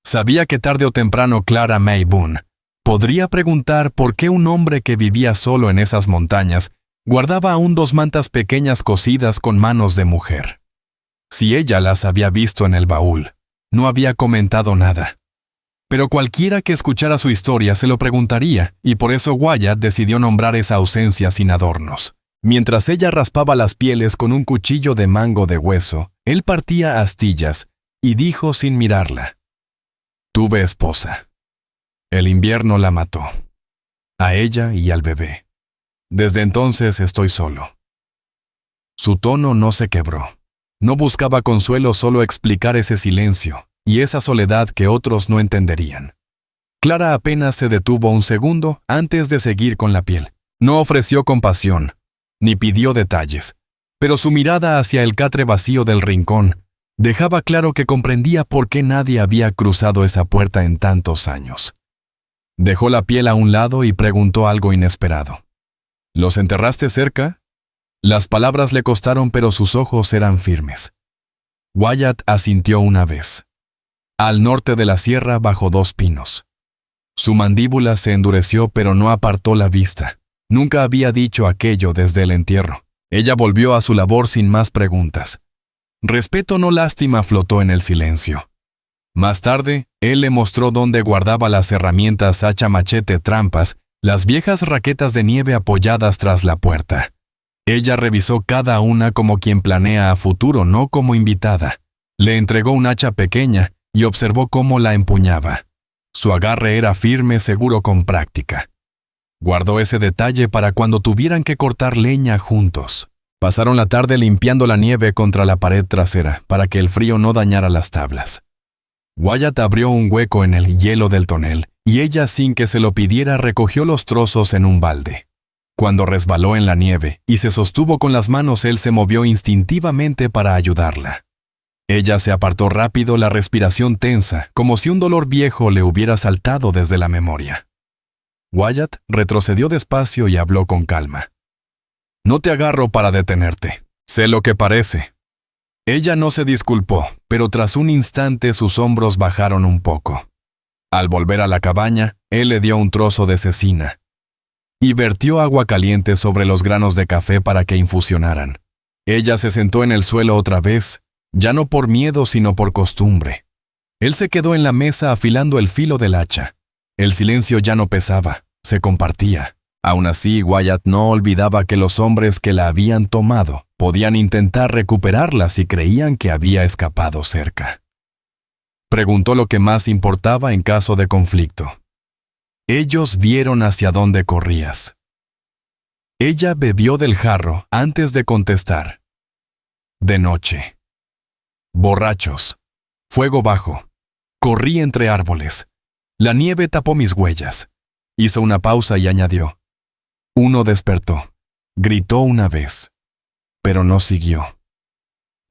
Sabía que tarde o temprano Clara May Boone podría preguntar por qué un hombre que vivía solo en esas montañas guardaba aún 2 mantas pequeñas cosidas con manos de mujer. Si ella las había visto en el baúl, no había comentado nada. Pero cualquiera que escuchara su historia se lo preguntaría, y por eso Wyatt decidió nombrar esa ausencia sin adornos. Mientras ella raspaba las pieles con un cuchillo de mango de hueso, él partía astillas y dijo sin mirarla: «Tuve esposa. El invierno la mató. A ella y al bebé. Desde entonces estoy solo». Su tono no se quebró. No buscaba consuelo, solo explicar ese silencio y esa soledad que otros no entenderían. Clara apenas se detuvo un segundo antes de seguir con la piel. No ofreció compasión, ni pidió detalles, pero su mirada hacia el catre vacío del rincón dejaba claro que comprendía por qué nadie había cruzado esa puerta en tantos años. Dejó la piel a un lado y preguntó algo inesperado. ¿Los enterraste cerca? Las palabras le costaron, pero sus ojos eran firmes. Wyatt asintió una vez. Al norte de la sierra, bajo 2 pinos. Su mandíbula se endureció, pero no apartó la vista. Nunca había dicho aquello desde el entierro. Ella volvió a su labor sin más preguntas. Respeto, no lástima, flotó en el silencio. Más tarde, él le mostró dónde guardaba las herramientas, hacha, machete, trampas, las viejas raquetas de nieve apoyadas tras la puerta. Ella revisó cada una como quien planea a futuro, no como invitada. Le entregó un hacha pequeña y observó cómo la empuñaba. Su agarre era firme, seguro, con práctica. Guardó ese detalle para cuando tuvieran que cortar leña juntos. Pasaron la tarde limpiando la nieve contra la pared trasera para que el frío no dañara las tablas. Wyatt abrió un hueco en el hielo del tonel y ella, sin que se lo pidiera, recogió los trozos en un balde. Cuando resbaló en la nieve y se sostuvo con las manos, él se movió instintivamente para ayudarla. Ella se apartó rápido, la respiración tensa, como si un dolor viejo le hubiera saltado desde la memoria. Wyatt retrocedió despacio y habló con calma. «No te agarro para detenerte. Sé lo que parece». Ella no se disculpó, pero tras un instante sus hombros bajaron un poco. Al volver a la cabaña, él le dio un trozo de cecina y vertió agua caliente sobre los granos de café para que infusionaran. Ella se sentó en el suelo otra vez, ya no por miedo sino por costumbre. Él se quedó en la mesa afilando el filo del hacha. El silencio ya no pesaba, se compartía. Aún así, Wyatt no olvidaba que los hombres que la habían tomado podían intentar recuperarla si creían que había escapado cerca. Preguntó lo que más importaba en caso de conflicto. Ellos vieron hacia dónde corrías. Ella bebió del jarro antes de contestar. De noche. Borrachos. Fuego bajo. Corrí entre árboles. La nieve tapó mis huellas. Hizo una pausa y añadió. Uno despertó. Gritó una vez. Pero no siguió.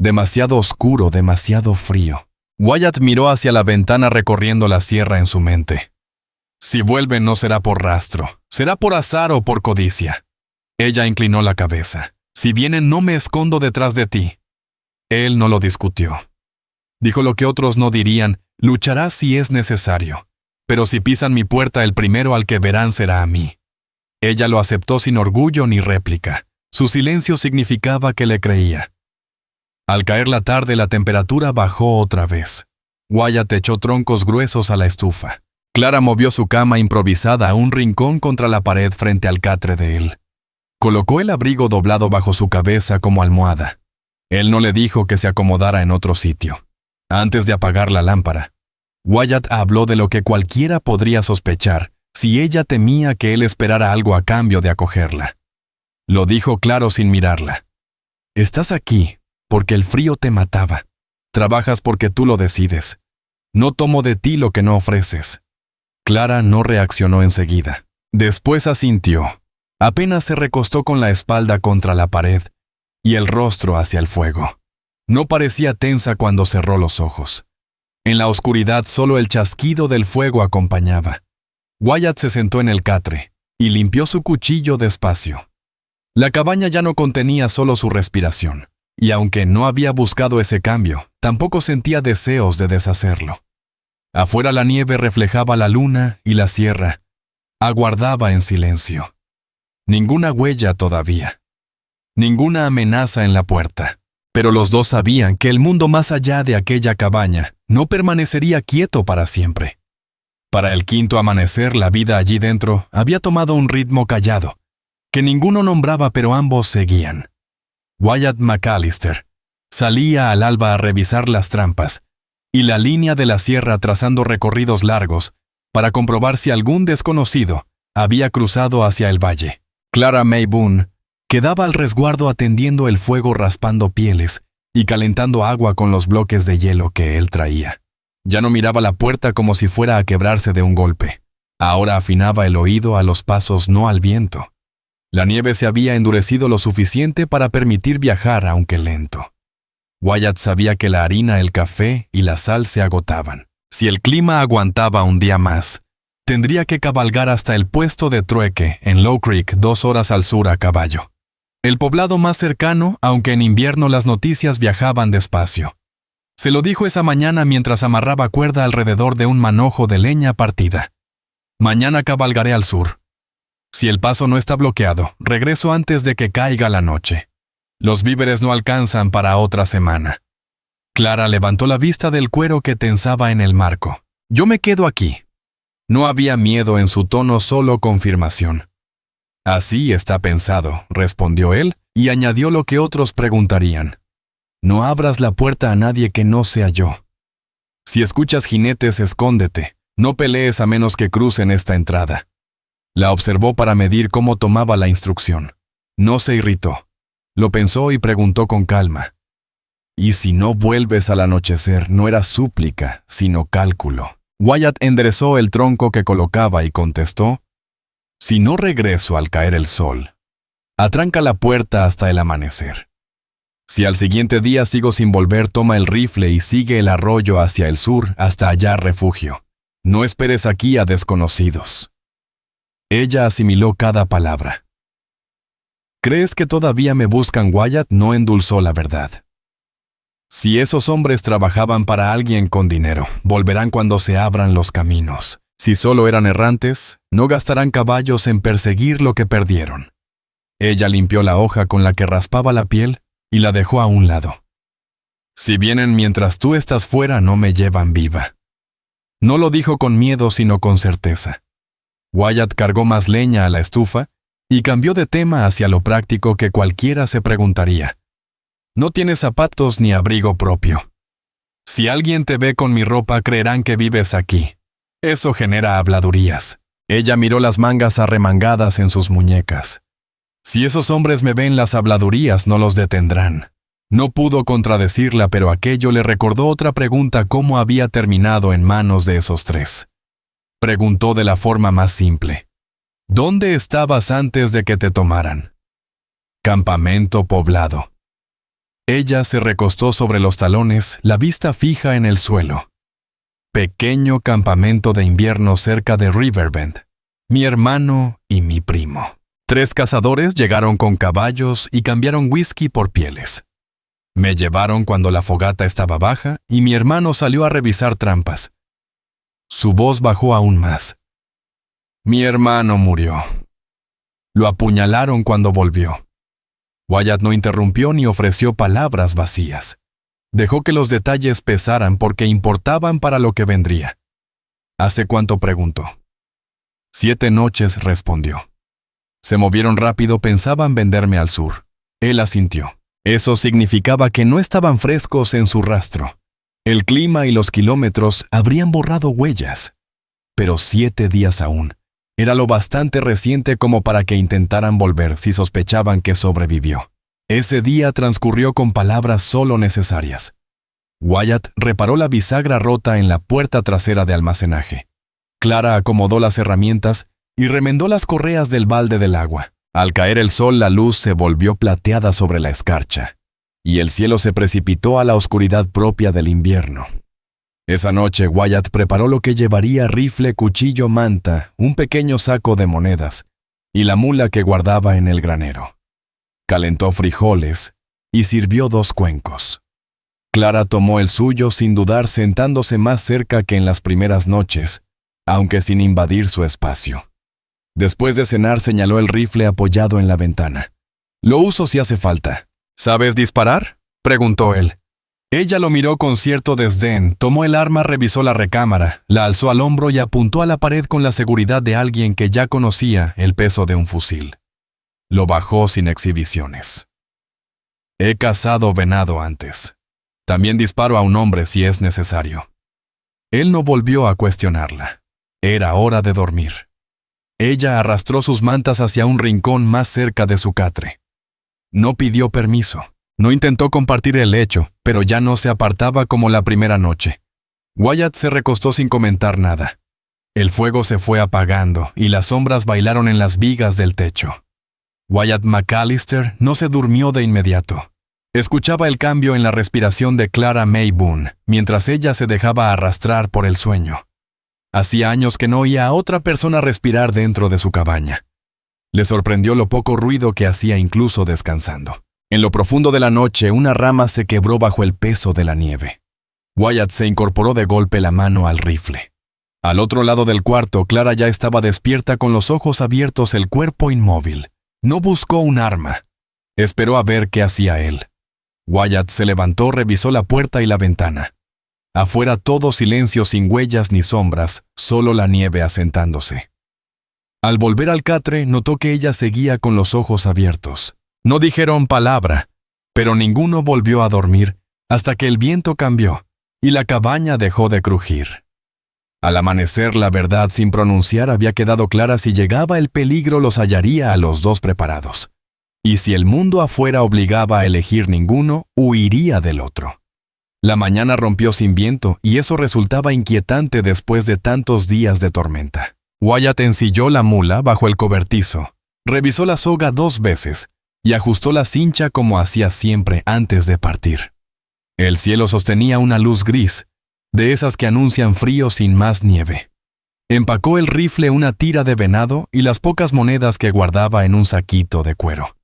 Demasiado oscuro, demasiado frío. Wyatt miró hacia la ventana recorriendo la sierra en su mente. Si vuelven no será por rastro, será por azar o por codicia. Ella inclinó la cabeza. Si vienen no me escondo detrás de ti. Él no lo discutió. Dijo lo que otros no dirían, lucharás si es necesario. Pero si pisan mi puerta, el primero al que verán será a mí. Ella lo aceptó sin orgullo ni réplica. Su silencio significaba que le creía. Al caer la tarde, la temperatura bajó otra vez. Wyatt echó troncos gruesos a la estufa. Clara movió su cama improvisada a un rincón contra la pared frente al catre de él. Colocó el abrigo doblado bajo su cabeza como almohada. Él no le dijo que se acomodara en otro sitio. Antes de apagar la lámpara, Wyatt habló de lo que cualquiera podría sospechar si ella temía que él esperara algo a cambio de acogerla. Lo dijo claro sin mirarla. Estás aquí porque el frío te mataba. Trabajas porque tú lo decides. No tomo de ti lo que no ofreces. Clara no reaccionó enseguida. Después asintió. Apenas se recostó con la espalda contra la pared y el rostro hacia el fuego. No parecía tensa cuando cerró los ojos. En la oscuridad solo el chasquido del fuego acompañaba. Wyatt se sentó en el catre y limpió su cuchillo despacio. La cabaña ya no contenía solo su respiración, y aunque no había buscado ese cambio, tampoco sentía deseos de deshacerlo. Afuera la nieve reflejaba la luna y la sierra. Aguardaba en silencio. Ninguna huella todavía. Ninguna amenaza en la puerta. Pero los dos sabían que el mundo más allá de aquella cabaña no permanecería quieto para siempre. Para el quinto amanecer, la vida allí dentro había tomado un ritmo callado, que ninguno nombraba pero ambos seguían. Wyatt McAllister salía al alba a revisar las trampas y la línea de la sierra trazando recorridos largos para comprobar si algún desconocido había cruzado hacia el valle. Clara May Boone quedaba al resguardo atendiendo el fuego, raspando pieles y calentando agua con los bloques de hielo que él traía. Ya no miraba la puerta como si fuera a quebrarse de un golpe. Ahora afinaba el oído a los pasos, no al viento. La nieve se había endurecido lo suficiente para permitir viajar, aunque lento. Wyatt sabía que la harina, el café y la sal se agotaban. Si el clima aguantaba un día más, tendría que cabalgar hasta el puesto de trueque en Low Creek, 2 horas al sur a caballo. El poblado más cercano, aunque en invierno las noticias viajaban despacio. Se lo dijo esa mañana mientras amarraba cuerda alrededor de un manojo de leña partida. Mañana cabalgaré al sur. Si el paso no está bloqueado, regreso antes de que caiga la noche. Los víveres no alcanzan para otra semana. Clara levantó la vista del cuero que tensaba en el marco. Yo me quedo aquí. No había miedo en su tono, solo confirmación. Así está pensado, respondió él, y añadió lo que otros preguntarían. No abras la puerta a nadie que no sea yo. Si escuchas jinetes, escóndete. No pelees a menos que crucen esta entrada. La observó para medir cómo tomaba la instrucción. No se irritó. Lo pensó y preguntó con calma. «¿Y si no vuelves al anochecer, no era súplica, sino cálculo?» Wyatt enderezó el tronco que colocaba y contestó: «Si no regreso al caer el sol, atranca la puerta hasta el amanecer. Si al siguiente día sigo sin volver, toma el rifle y sigue el arroyo hacia el sur hasta hallar refugio. No esperes aquí a desconocidos». Ella asimiló cada palabra. «¿Crees que todavía me buscan?» Wyatt no endulzó la verdad. «Si esos hombres trabajaban para alguien con dinero, volverán cuando se abran los caminos. Si solo eran errantes, no gastarán caballos en perseguir lo que perdieron». Ella limpió la hoja con la que raspaba la piel y la dejó a un lado. «Si vienen mientras tú estás fuera, no me llevan viva». No lo dijo con miedo, sino con certeza. Wyatt cargó más leña a la estufa y cambió de tema hacia lo práctico que cualquiera se preguntaría. «No tienes zapatos ni abrigo propio. Si alguien te ve con mi ropa, creerán que vives aquí. Eso genera habladurías». Ella miró las mangas arremangadas en sus muñecas. «Si esos hombres me ven, las habladurías no los detendrán». No pudo contradecirla, pero aquello le recordó otra pregunta: ¿cómo había terminado en manos de esos tres? Preguntó de la forma más simple: ¿dónde estabas antes de que te tomaran? Campamento poblado. Ella se recostó sobre los talones, la vista fija en el suelo. Pequeño campamento de invierno cerca de Riverbend. Mi hermano y mi primo. 3 cazadores llegaron con caballos y cambiaron whisky por pieles. Me llevaron cuando la fogata estaba baja y mi hermano salió a revisar trampas. Su voz bajó aún más. Mi hermano murió. Lo apuñalaron cuando volvió. Wyatt no interrumpió ni ofreció palabras vacías. Dejó que los detalles pesaran porque importaban para lo que vendría. ¿Hace cuánto? Preguntó. 7 noches, respondió. Se movieron rápido, pensaban venderme al sur. Él asintió. Eso significaba que no estaban frescos en su rastro. El clima y los kilómetros habrían borrado huellas. Pero 7 días aún. Era lo bastante reciente como para que intentaran volver si sospechaban que sobrevivió. Ese día transcurrió con palabras solo necesarias. Wyatt reparó la bisagra rota en la puerta trasera de almacenaje. Clara acomodó las herramientas y remendó las correas del balde del agua. Al caer el sol, la luz se volvió plateada sobre la escarcha, y el cielo se precipitó a la oscuridad propia del invierno. Esa noche, Wyatt preparó lo que llevaría: rifle, cuchillo, manta, un pequeño saco de monedas y la mula que guardaba en el granero. Calentó frijoles y sirvió 2 cuencos. Clara tomó el suyo sin dudar, sentándose más cerca que en las primeras noches, aunque sin invadir su espacio. Después de cenar, señaló el rifle apoyado en la ventana. «Lo uso si hace falta». «¿Sabes disparar?», preguntó él. Ella lo miró con cierto desdén, tomó el arma, revisó la recámara, la alzó al hombro y apuntó a la pared con la seguridad de alguien que ya conocía el peso de un fusil. Lo bajó sin exhibiciones. «He cazado venado antes. También disparo a un hombre si es necesario». Él no volvió a cuestionarla. Era hora de dormir. Ella arrastró sus mantas hacia un rincón más cerca de su catre. No pidió permiso. No intentó compartir el lecho, pero ya no se apartaba como la primera noche. Wyatt se recostó sin comentar nada. El fuego se fue apagando y las sombras bailaron en las vigas del techo. Wyatt McAllister no se durmió de inmediato. Escuchaba el cambio en la respiración de Clara May Boone, mientras ella se dejaba arrastrar por el sueño. Hacía años que no oía a otra persona respirar dentro de su cabaña. Le sorprendió lo poco ruido que hacía incluso descansando. En lo profundo de la noche, una rama se quebró bajo el peso de la nieve. Wyatt se incorporó de golpe la mano al rifle. Al otro lado del cuarto, Clara ya estaba despierta con los ojos abiertos, el cuerpo inmóvil. No buscó un arma. Esperó a ver qué hacía él. Wyatt se levantó, revisó la puerta y la ventana. Afuera todo silencio, sin huellas ni sombras, solo la nieve asentándose. Al volver al catre, notó que ella seguía con los ojos abiertos. No dijeron palabra, pero ninguno volvió a dormir hasta que el viento cambió y la cabaña dejó de crujir. Al amanecer, la verdad sin pronunciar había quedado clara: si llegaba el peligro, los hallaría a los 2 preparados. y si el mundo afuera obligaba a elegir ninguno, huiría del otro. La mañana rompió sin viento y eso resultaba inquietante después de tantos días de tormenta. Wyatt ensilló la mula bajo el cobertizo, revisó la soga 2 veces y ajustó la cincha como hacía siempre antes de partir. El cielo sostenía una luz gris, de esas que anuncian frío sin más nieve. Empacó el rifle, una tira de venado y las pocas monedas que guardaba en un saquito de cuero.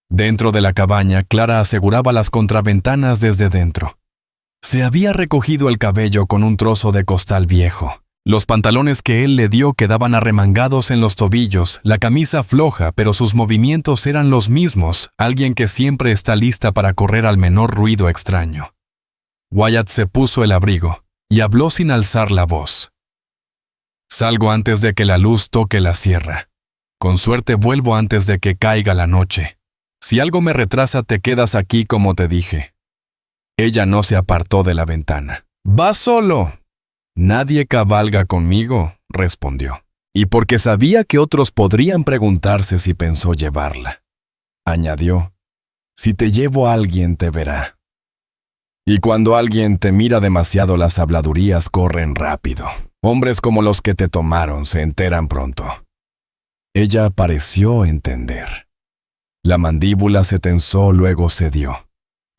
Dentro de la cabaña, Clara aseguraba las contraventanas desde dentro. Se había recogido el cabello con un trozo de costal viejo. Los pantalones que él le dio quedaban arremangados en los tobillos, la camisa floja, pero sus movimientos eran los mismos, alguien que siempre está lista para correr al menor ruido extraño. Wyatt se puso el abrigo y habló sin alzar la voz. «Salgo antes de que la luz toque la sierra. Con suerte vuelvo antes de que caiga la noche. Si algo me retrasa, te quedas aquí como te dije». Ella no se apartó de la ventana. «¿Vas solo?» «Nadie cabalga conmigo», respondió. Y porque sabía que otros podrían preguntarse si pensó llevarla, añadió, «Si te llevo, alguien te verá. Y cuando alguien te mira demasiado, las habladurías corren rápido. Hombres como los que te tomaron se enteran pronto». Ella pareció entender. La mandíbula se tensó, luego cedió.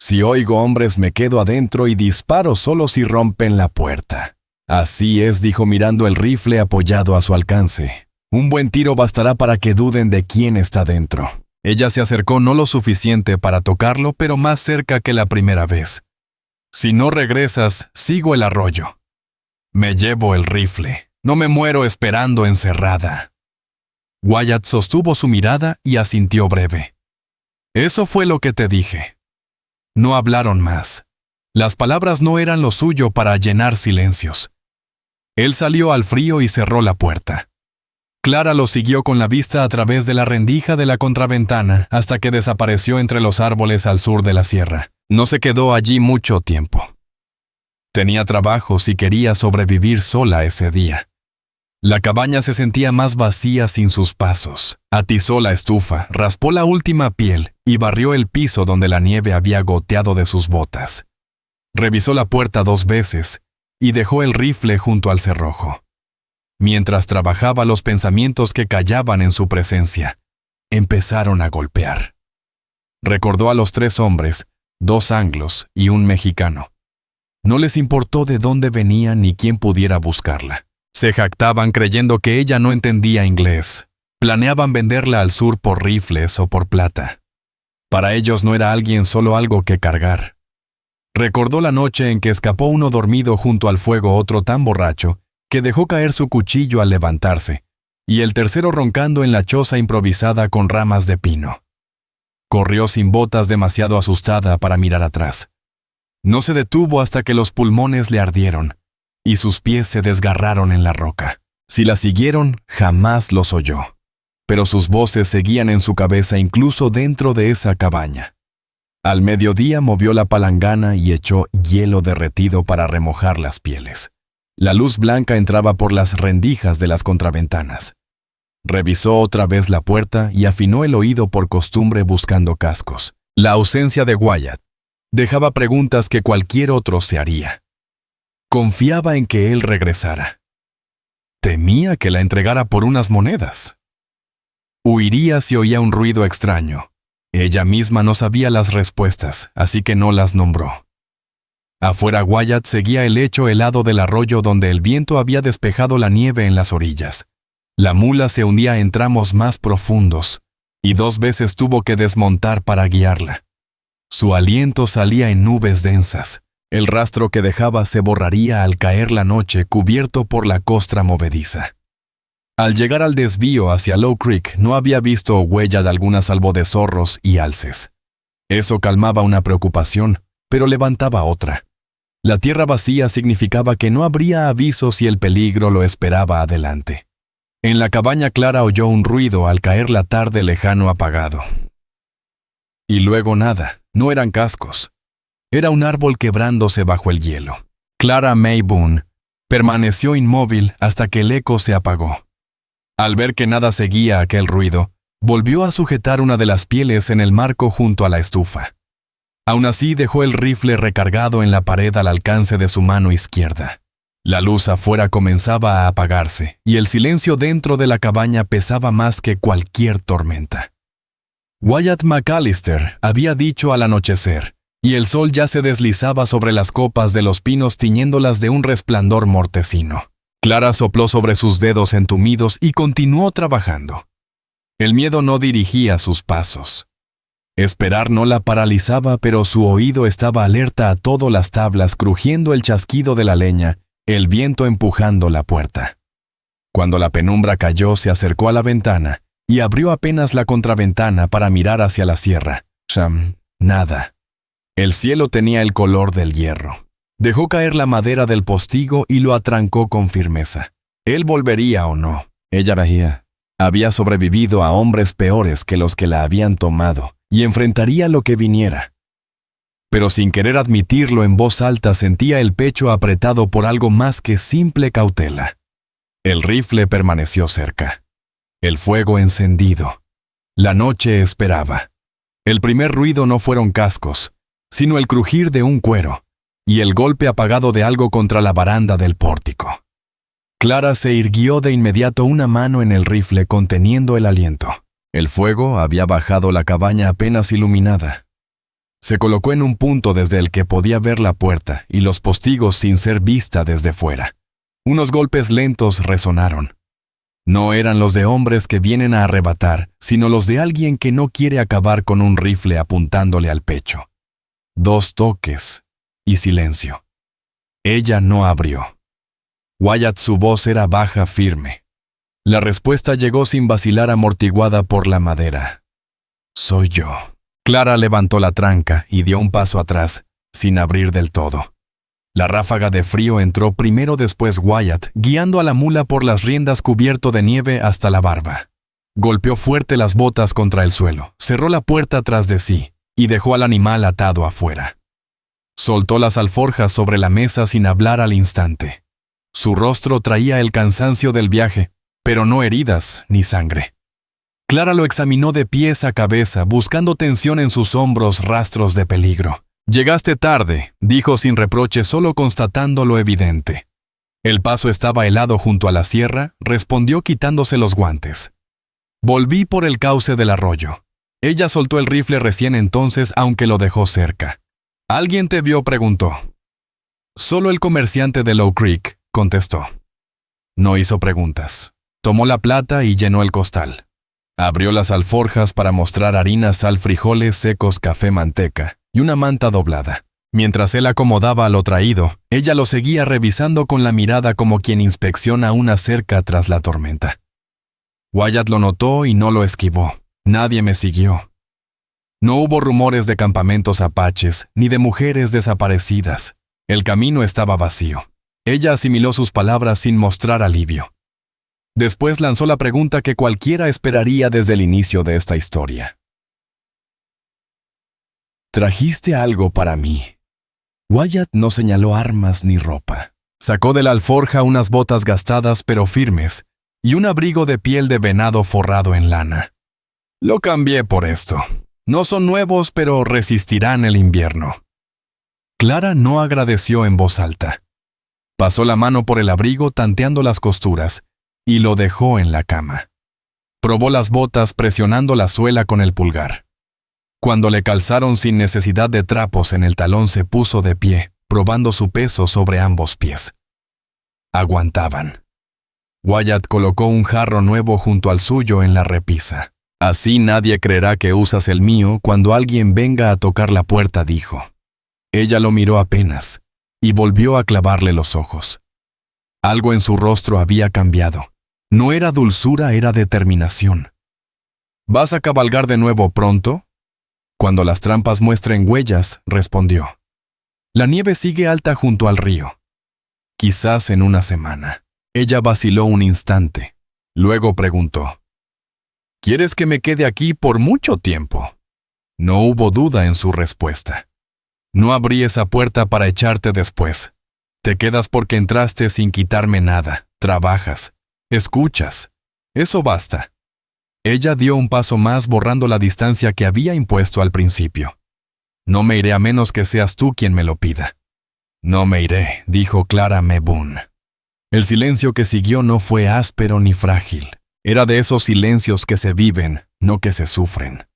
«Si oigo hombres, me quedo adentro y disparo solo si rompen la puerta». «Así es», dijo mirando el rifle apoyado a su alcance. «Un buen tiro bastará para que duden de quién está dentro». Ella se acercó no lo suficiente para tocarlo, pero más cerca que la primera vez. «Si no regresas, sigo el arroyo. Me llevo el rifle. No me muero esperando encerrada». Wyatt sostuvo su mirada y asintió breve. «Eso fue lo que te dije». No hablaron más. Las palabras no eran lo suyo para llenar silencios. Él salió al frío y cerró la puerta. Clara lo siguió con la vista a través de la rendija de la contraventana hasta que desapareció entre los árboles al sur de la sierra. No se quedó allí mucho tiempo. Tenía trabajos y quería sobrevivir sola ese día. La cabaña se sentía más vacía sin sus pasos. Atizó la estufa, raspó la última piel y barrió el piso donde la nieve había goteado de sus botas. Revisó la puerta 2 veces y dejó el rifle junto al cerrojo. Mientras trabajaba, los pensamientos que callaban en su presencia empezaron a golpear. Recordó a los 3 hombres, 2 anglos y un mexicano. No les importó de dónde venían ni quién pudiera buscarla. Se jactaban creyendo que ella no entendía inglés. Planeaban venderla al sur por rifles o por plata. Para ellos no era alguien, solo algo que cargar. Recordó la noche en que escapó uno dormido junto al fuego, otro tan borracho que dejó caer su cuchillo al levantarse, y el tercero roncando en la choza improvisada con ramas de pino. Corrió sin botas, demasiado asustada para mirar atrás. No se detuvo hasta que los pulmones le ardieron y sus pies se desgarraron en la roca. Si la siguieron, jamás los oyó, pero sus voces seguían en su cabeza incluso dentro de esa cabaña. Al mediodía movió la palangana y echó hielo derretido para remojar las pieles. La luz blanca entraba por las rendijas de las contraventanas. Revisó otra vez la puerta y afinó el oído por costumbre buscando cascos. La ausencia de Wyatt dejaba preguntas que cualquier otro se haría. Confiaba en que él regresara. Temía que la entregara por unas monedas. Huiría si oía un ruido extraño. Ella misma no sabía las respuestas, así que no las nombró. Afuera, Wyatt seguía el lecho helado del arroyo donde el viento había despejado la nieve en las orillas. La mula se hundía en tramos más profundos, y 2 veces tuvo que desmontar para guiarla. Su aliento salía en nubes densas. El rastro que dejaba se borraría al caer la noche, cubierto por la costra movediza. Al llegar al desvío hacia Low Creek, no había visto huella de alguna salvo de zorros y alces. Eso calmaba una preocupación, pero levantaba otra. La tierra vacía significaba que no habría aviso si el peligro lo esperaba adelante. En la cabaña, Clara oyó un ruido al caer la tarde, lejano, apagado. Y luego nada, no eran cascos. Era un árbol quebrándose bajo el hielo. Clara May Boone permaneció inmóvil hasta que el eco se apagó. Al ver que nada seguía aquel ruido, Volvió a sujetar una de las pieles en el marco junto a la estufa. Aún así dejó el rifle recargado en la pared al alcance de su mano izquierda. La luz afuera comenzaba a apagarse y el silencio dentro de la cabaña pesaba más que cualquier tormenta. Wyatt McAllister había dicho al anochecer, y el sol ya se deslizaba sobre las copas de los pinos tiñéndolas de un resplandor mortecino. Clara sopló sobre sus dedos entumidos y continuó trabajando. El miedo no dirigía sus pasos. Esperar no la paralizaba, pero su oído estaba alerta a todas las tablas, crujiendo el chasquido de la leña, el viento empujando la puerta. Cuando la penumbra cayó, se acercó a la ventana y abrió apenas la contraventana para mirar hacia la sierra. Nada. El cielo tenía el color del hierro. Dejó caer la madera del postigo y lo atrancó con firmeza. Él volvería o no. Ella había sobrevivido a hombres peores que los que la habían tomado y enfrentaría lo que viniera. Pero sin querer admitirlo en voz alta sentía el pecho apretado por algo más que simple cautela. El rifle permaneció cerca. El fuego encendido. La noche esperaba. El primer ruido no fueron cascos, sino el crujir de un cuero y el golpe apagado de algo contra la baranda del pórtico. Clara se irguió de inmediato una mano en el rifle conteniendo el aliento. El fuego había bajado la cabaña apenas iluminada. Se colocó en un punto desde el que podía ver la puerta y los postigos sin ser vista desde fuera. Unos golpes lentos resonaron. No eran los de hombres que vienen a arrebatar, sino los de alguien que no quiere acabar con un rifle apuntándole al pecho. 2 toques y silencio. Ella no abrió. Wyatt, su voz era baja, firme. La respuesta llegó sin vacilar, amortiguada por la madera. Soy yo. Clara levantó la tranca y dio un paso atrás, sin abrir del todo. La ráfaga de frío entró primero, después Wyatt, guiando a la mula por las riendas cubierto de nieve hasta la barba. Golpeó fuerte las botas contra el suelo, cerró la puerta tras de sí y dejó al animal atado afuera. Soltó las alforjas sobre la mesa sin hablar al instante. Su rostro traía el cansancio del viaje, pero no heridas ni sangre. Clara lo examinó de pies a cabeza, buscando tensión en sus hombros, rastros de peligro. «Llegaste tarde», dijo sin reproche, solo constatando lo evidente. «El paso estaba helado junto a la sierra», respondió quitándose los guantes. «Volví por el cauce del arroyo». Ella soltó el rifle recién entonces, aunque lo dejó cerca. «¿Alguien te vio?», preguntó. «Solo el comerciante de Low Creek», contestó. No hizo preguntas. Tomó la plata y llenó el costal. Abrió las alforjas para mostrar harina, sal, frijoles secos, café, manteca y una manta doblada. Mientras él acomodaba lo traído, ella lo seguía revisando con la mirada como quien inspecciona una cerca tras la tormenta. Wyatt lo notó y no lo esquivó. Nadie me siguió. No hubo rumores de campamentos apaches ni de mujeres desaparecidas. El camino estaba vacío. Ella asimiló sus palabras sin mostrar alivio. Después lanzó la pregunta que cualquiera esperaría desde el inicio de esta historia. «¿Trajiste algo para mí?» Wyatt no señaló armas ni ropa. Sacó de la alforja unas botas gastadas pero firmes y un abrigo de piel de venado forrado en lana. «Lo cambié por esto. No son nuevos, pero resistirán el invierno». Clara no agradeció en voz alta. Pasó la mano por el abrigo tanteando las costuras y lo dejó en la cama. Probó las botas presionando la suela con el pulgar. Cuando le calzaron sin necesidad de trapos en el talón, se puso de pie, probando su peso sobre ambos pies. Aguantaban. Wyatt colocó un jarro nuevo junto al suyo en la repisa. «Así nadie creerá que usas el mío cuando alguien venga a tocar la puerta», dijo. Ella lo miró apenas y volvió a clavarle los ojos. Algo en su rostro había cambiado. No era dulzura, era determinación. «¿Vas a cabalgar de nuevo pronto?» «Cuando las trampas muestren huellas», respondió. «La nieve sigue alta junto al río. Quizás en una semana». Ella vaciló un instante. Luego preguntó. «¿Quieres que me quede aquí por mucho tiempo?» No hubo duda en su respuesta. «No abrí esa puerta para echarte después. Te quedas porque entraste sin quitarme nada. Trabajas. Escuchas. Eso basta». Ella dio un paso más borrando la distancia que había impuesto al principio. No me iré a menos que seas tú quien me lo pida. No me iré, dijo Clara Mebun. El silencio que siguió no fue áspero ni frágil. Era de esos silencios que se viven, no que se sufren.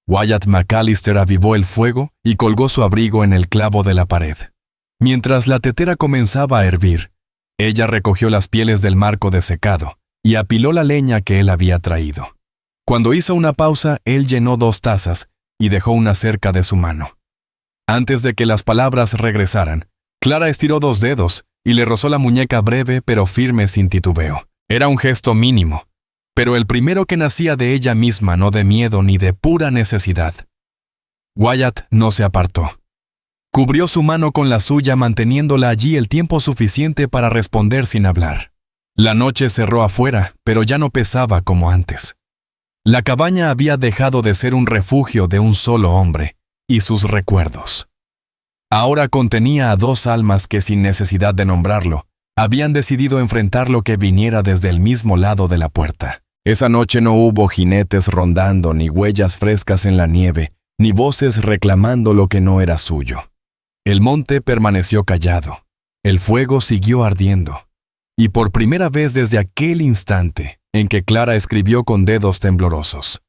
Wyatt McAllister avivó el fuego y colgó su abrigo en el clavo de la pared. Mientras la tetera comenzaba a hervir, ella recogió las pieles del marco desecado y apiló la leña que él había traído. Cuando hizo una pausa, él llenó 2 tazas y dejó una cerca de su mano. Antes de que las palabras regresaran, Clara estiró 2 dedos y le rozó la muñeca breve pero firme sin titubeo. Era un gesto mínimo, pero el primero que nacía de ella misma, no de miedo ni de pura necesidad. Wyatt no se apartó. Cubrió su mano con la suya, manteniéndola allí el tiempo suficiente para responder sin hablar. La noche cerró afuera, pero ya no pesaba como antes. La cabaña había dejado de ser un refugio de un solo hombre y sus recuerdos. Ahora contenía a 2 almas que, sin necesidad de nombrarlo, habían decidido enfrentar lo que viniera desde el mismo lado de la puerta. Esa noche no hubo jinetes rondando, ni huellas frescas en la nieve, ni voces reclamando lo que no era suyo. El monte permaneció callado, el fuego siguió ardiendo, y por primera vez desde aquel instante en que Clara escribió con dedos temblorosos: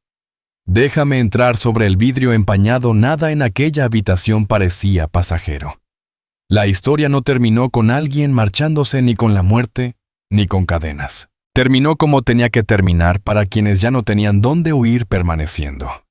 «Déjame entrar», sobre el vidrio empañado, nada en aquella habitación parecía pasajero. La historia no terminó con alguien marchándose, ni con la muerte, ni con cadenas. Terminó como tenía que terminar para quienes ya no tenían dónde huir, permaneciendo.